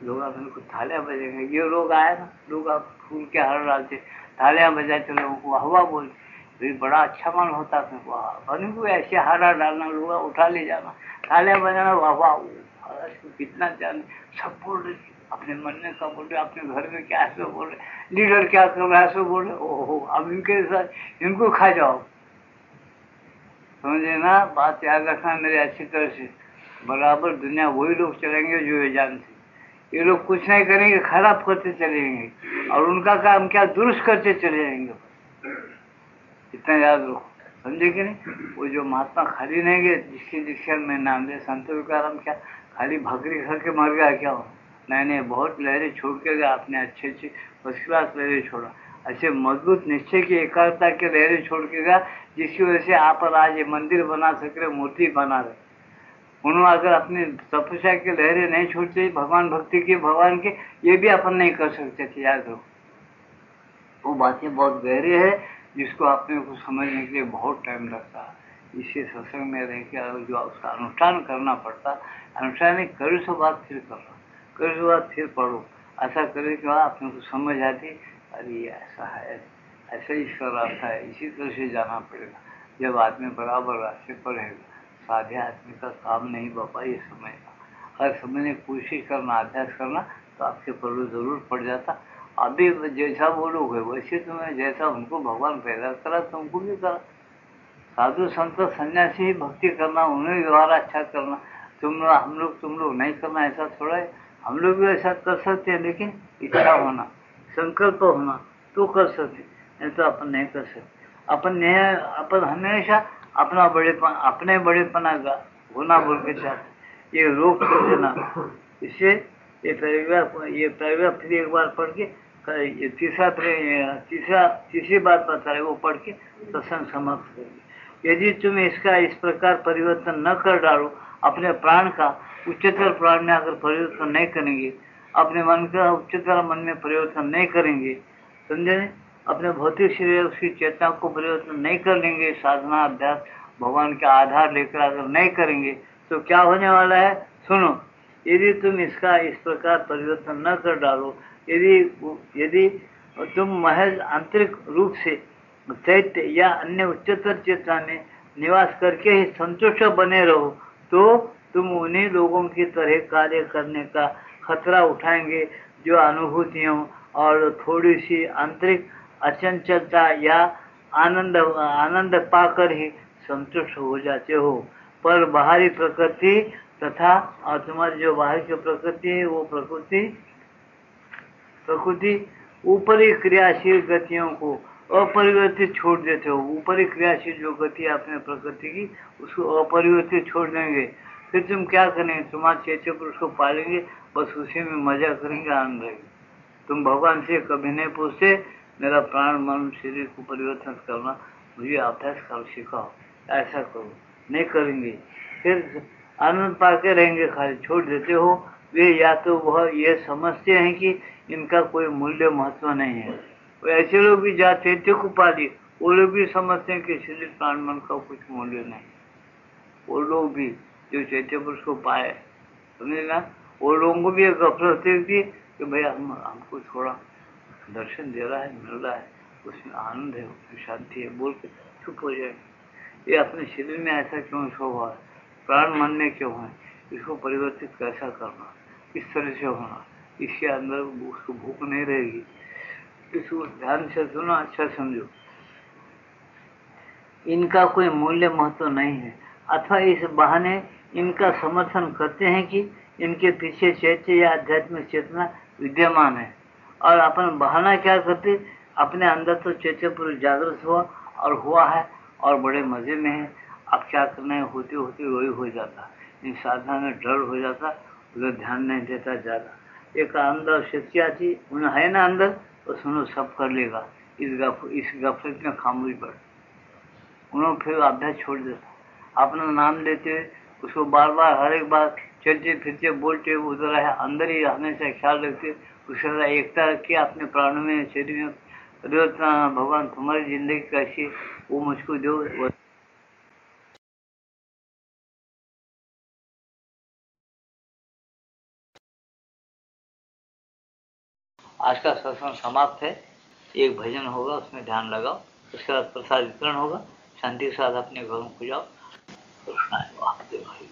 लोग आप उनको थालियां बजेंगे, ये लोग आए ना, लोग आप फूल के हार डालते, थालियां बजाते, लोगों को वाहवा बोलते, फिर बड़ा अच्छा मन होता है, वाह को ऐसे हारा डालना, लोग उठा ले जाना, थालियां बजाना, वाह कितना जाने, सब बोल रहे अपने मन में क्या बोल रहे, अपने घर में क्या ऐसे बोल रहे, लीडर क्या कर रहा है ऐसे बोल रहे, ओहो अब इनके साथ इनको खा जाओ। समझे ना, बात याद रखना मेरे अच्छी तरह से। बराबर दुनिया वही लोग चलेंगे जो ये जानते। ये लोग कुछ नहीं करेंगे, खराब करते चलेंगे और उनका काम क्या, दुरुस्त करते चले जाएंगे। इतना याद रखो, समझे कि नहीं। वो जो महात्मा खाली नहीं गए, जिसकी दीक्षा में नाम दे संत विकाराम, क्या खाली भाकरी खा के मर गया क्या हो? नहीं, बहुत लहरें छोड़ के गया आपने, अच्छे अच्छे फर्स्ट क्लास लहरें छोड़ा, अच्छे मजबूत निश्चय की एकाग्रता के लहरें छोड़ के गया, जिसकी वजह से आप आज ये मंदिर बना सक रहे, मूर्ति बना रहे। उन्होंने अगर अपनी तपस्या की लहरें नहीं छोड़ते, भगवान भक्ति की, भगवान के, ये भी अपन नहीं कर सकते थे। याद रखो, वो बातें बहुत गहरी है, जिसको अपने को समझने के लिए बहुत टाइम लगता है। इसी सत्संग में रह के जो उसका अनुष्ठान करना पड़ता, अनुष्ठान नहीं करो सो बात फिर करो, करो सो बात फिर पढ़ो, ऐसा करे के बाद अपने को समझ आती, अरे ऐसा है, ऐसा ही इसका रास्ता है, इसी तरह से जाना पड़ेगा। जब आदमी बराबर रास्ते पर रहेगा, साधे आदमी का काम नहीं बाबा ये समझना, हर समझने की कोशिश करना, अभ्यास करना, तो आपके पल्लू जरूर पड़ जाता। अभी जैसा वो लोग है वैसे तुम्हें, जैसा उनको भगवान पैदा करा तुमको भी करा। साधु संत सन्यासी ही भक्ति करना, उन्हें व्यवहार अच्छा करना, हम लोग तुम लोग नहीं करना, ऐसा थोड़ा है। हम लोग भी ऐसा कर सकते हैं, लेकिन इच्छा होना, संकल्प होना तो कर सकते, नहीं तो अपन नहीं कर सकते। अपन हमेशा अपना बड़ेपन, अपने बड़ेपना का होना बोल के चाहते, ये रोक कर देना। इससे ये पैराग्राफ फिर एक बार पढ़ के, ये तीसरी बात बता रहे, वो पढ़ के सत्संग समाप्त करेंगे। यदि तुम इसका इस प्रकार परिवर्तन न कर डालो, अपने प्राण का उच्चतर प्राण में अगर परिवर्तन नहीं करेंगे, अपने मन का उच्चतर मन में परिवर्तन नहीं करेंगे, समझे, अपने भौतिक शरीर उसकी चेतना को परिवर्तन नहीं कर लेंगे, साधना अभ्यास भगवान के आधार लेकर अगर नहीं करेंगे, तो क्या होने वाला है सुनो। यदि तुम इसका इस प्रकार परिवर्तन न कर डालो, यदि तुम महज आंतरिक रूप से चैत्य या अन्य उच्चतर चेतना में निवास करके ही संतुष्ट बने रहो, तो तुम उन्हीं लोगों की तरह कार्य करने का खतरा उठाएंगे जो अनुभूतियों और थोड़ी सी आंतरिक अचंचलता या आनंद पाकर ही संतुष्ट हो जाते हो। पर बाहरी प्रकृति तथा तुम्हारी जो बाहर की प्रकृति है, वो प्रकृति ऊपरी क्रियाशील गतियों को अपरिवर्तित छोड़ देते हो। ऊपरी क्रियाशील जो गति आपने प्रकृति की, उसको अपरिवर्तित छोड़ देंगे, फिर तुम क्या करेंगे, तुम्हारे चैत्य पुरुष को पालेंगे, बस उसी में मजा करेंगे, आनंद रहेंगे। तुम भगवान से कभी नहीं पूछते मेरा प्राण मन शरीर को परिवर्तन करना, मुझे अभ्यास कर सिखाओ, ऐसा करो, नहीं करेंगे, फिर आनंद पाके रहेंगे, खाली छोड़ देते हो। वे या तो वह ये समझते हैं कि इनका कोई मूल्य महत्व नहीं है, वो ऐसे लोग भी जा चैत्य को पाली, वो लोग भी समझते हैं कि शरीर प्राण मन का कुछ मूल्य नहीं। वो लोग भी जो चैत्य पुरुष को पाए, समझे ना, वो लोगों को भी एक गफलत होती कि भाई हमको थोड़ा दर्शन दे रहा है, मिल रहा है, उसमें आनंद है, उसमें शांति है, बोल के चुप हो जाए। ये अपने शरीर में ऐसा क्यों हुआ है, प्राण मन में क्यों है, इसको परिवर्तित कैसा करना, किस तरह से होना, इसके अंदर उसको भूख नहीं रहेगी, इसको ध्यान से सुनो, अच्छा समझो। इनका कोई मूल्य महत्व नहीं है, अथवा इस बहाने इनका समर्थन करते हैं कि इनके पीछे चैत्य या आध्यात्मिक चेतना विद्यमान है, और अपन बहाना क्या करते, अपने अंदर तो चैत्य पुरुष जागृत हुआ है और बड़े मजे में है, अब क्या करना है, होते होते वही हो जाता, इन साधना में डर हो जाता, उधर ध्यान नहीं देता ज्यादा। एक अंदर शक्ति आती, उन्हें है ना अंदर, तो सुनो सब कर लेगा, इस गफलत में खामोश बैठ, उन्होंने फिर अभ्यास छोड़ देता, अपना नाम लेते, उसको बार बार हर एक बार चलते फिरते बोलते, उधर है अंदर ही हमेशा ख्याल रखते, उसका एकता रखी अपने प्राणों में शरीर में परिवर्तन। भगवान तुम्हारी जिंदगी कैसी, वो मुझको दो। आज का सत्संग समाप्त है, एक भजन होगा, उसमें ध्यान लगाओ, उसके बाद प्रसाद वितरण होगा, शांति के साथ अपने घरों को जाओ। कृष्णाय वासुदेवाय।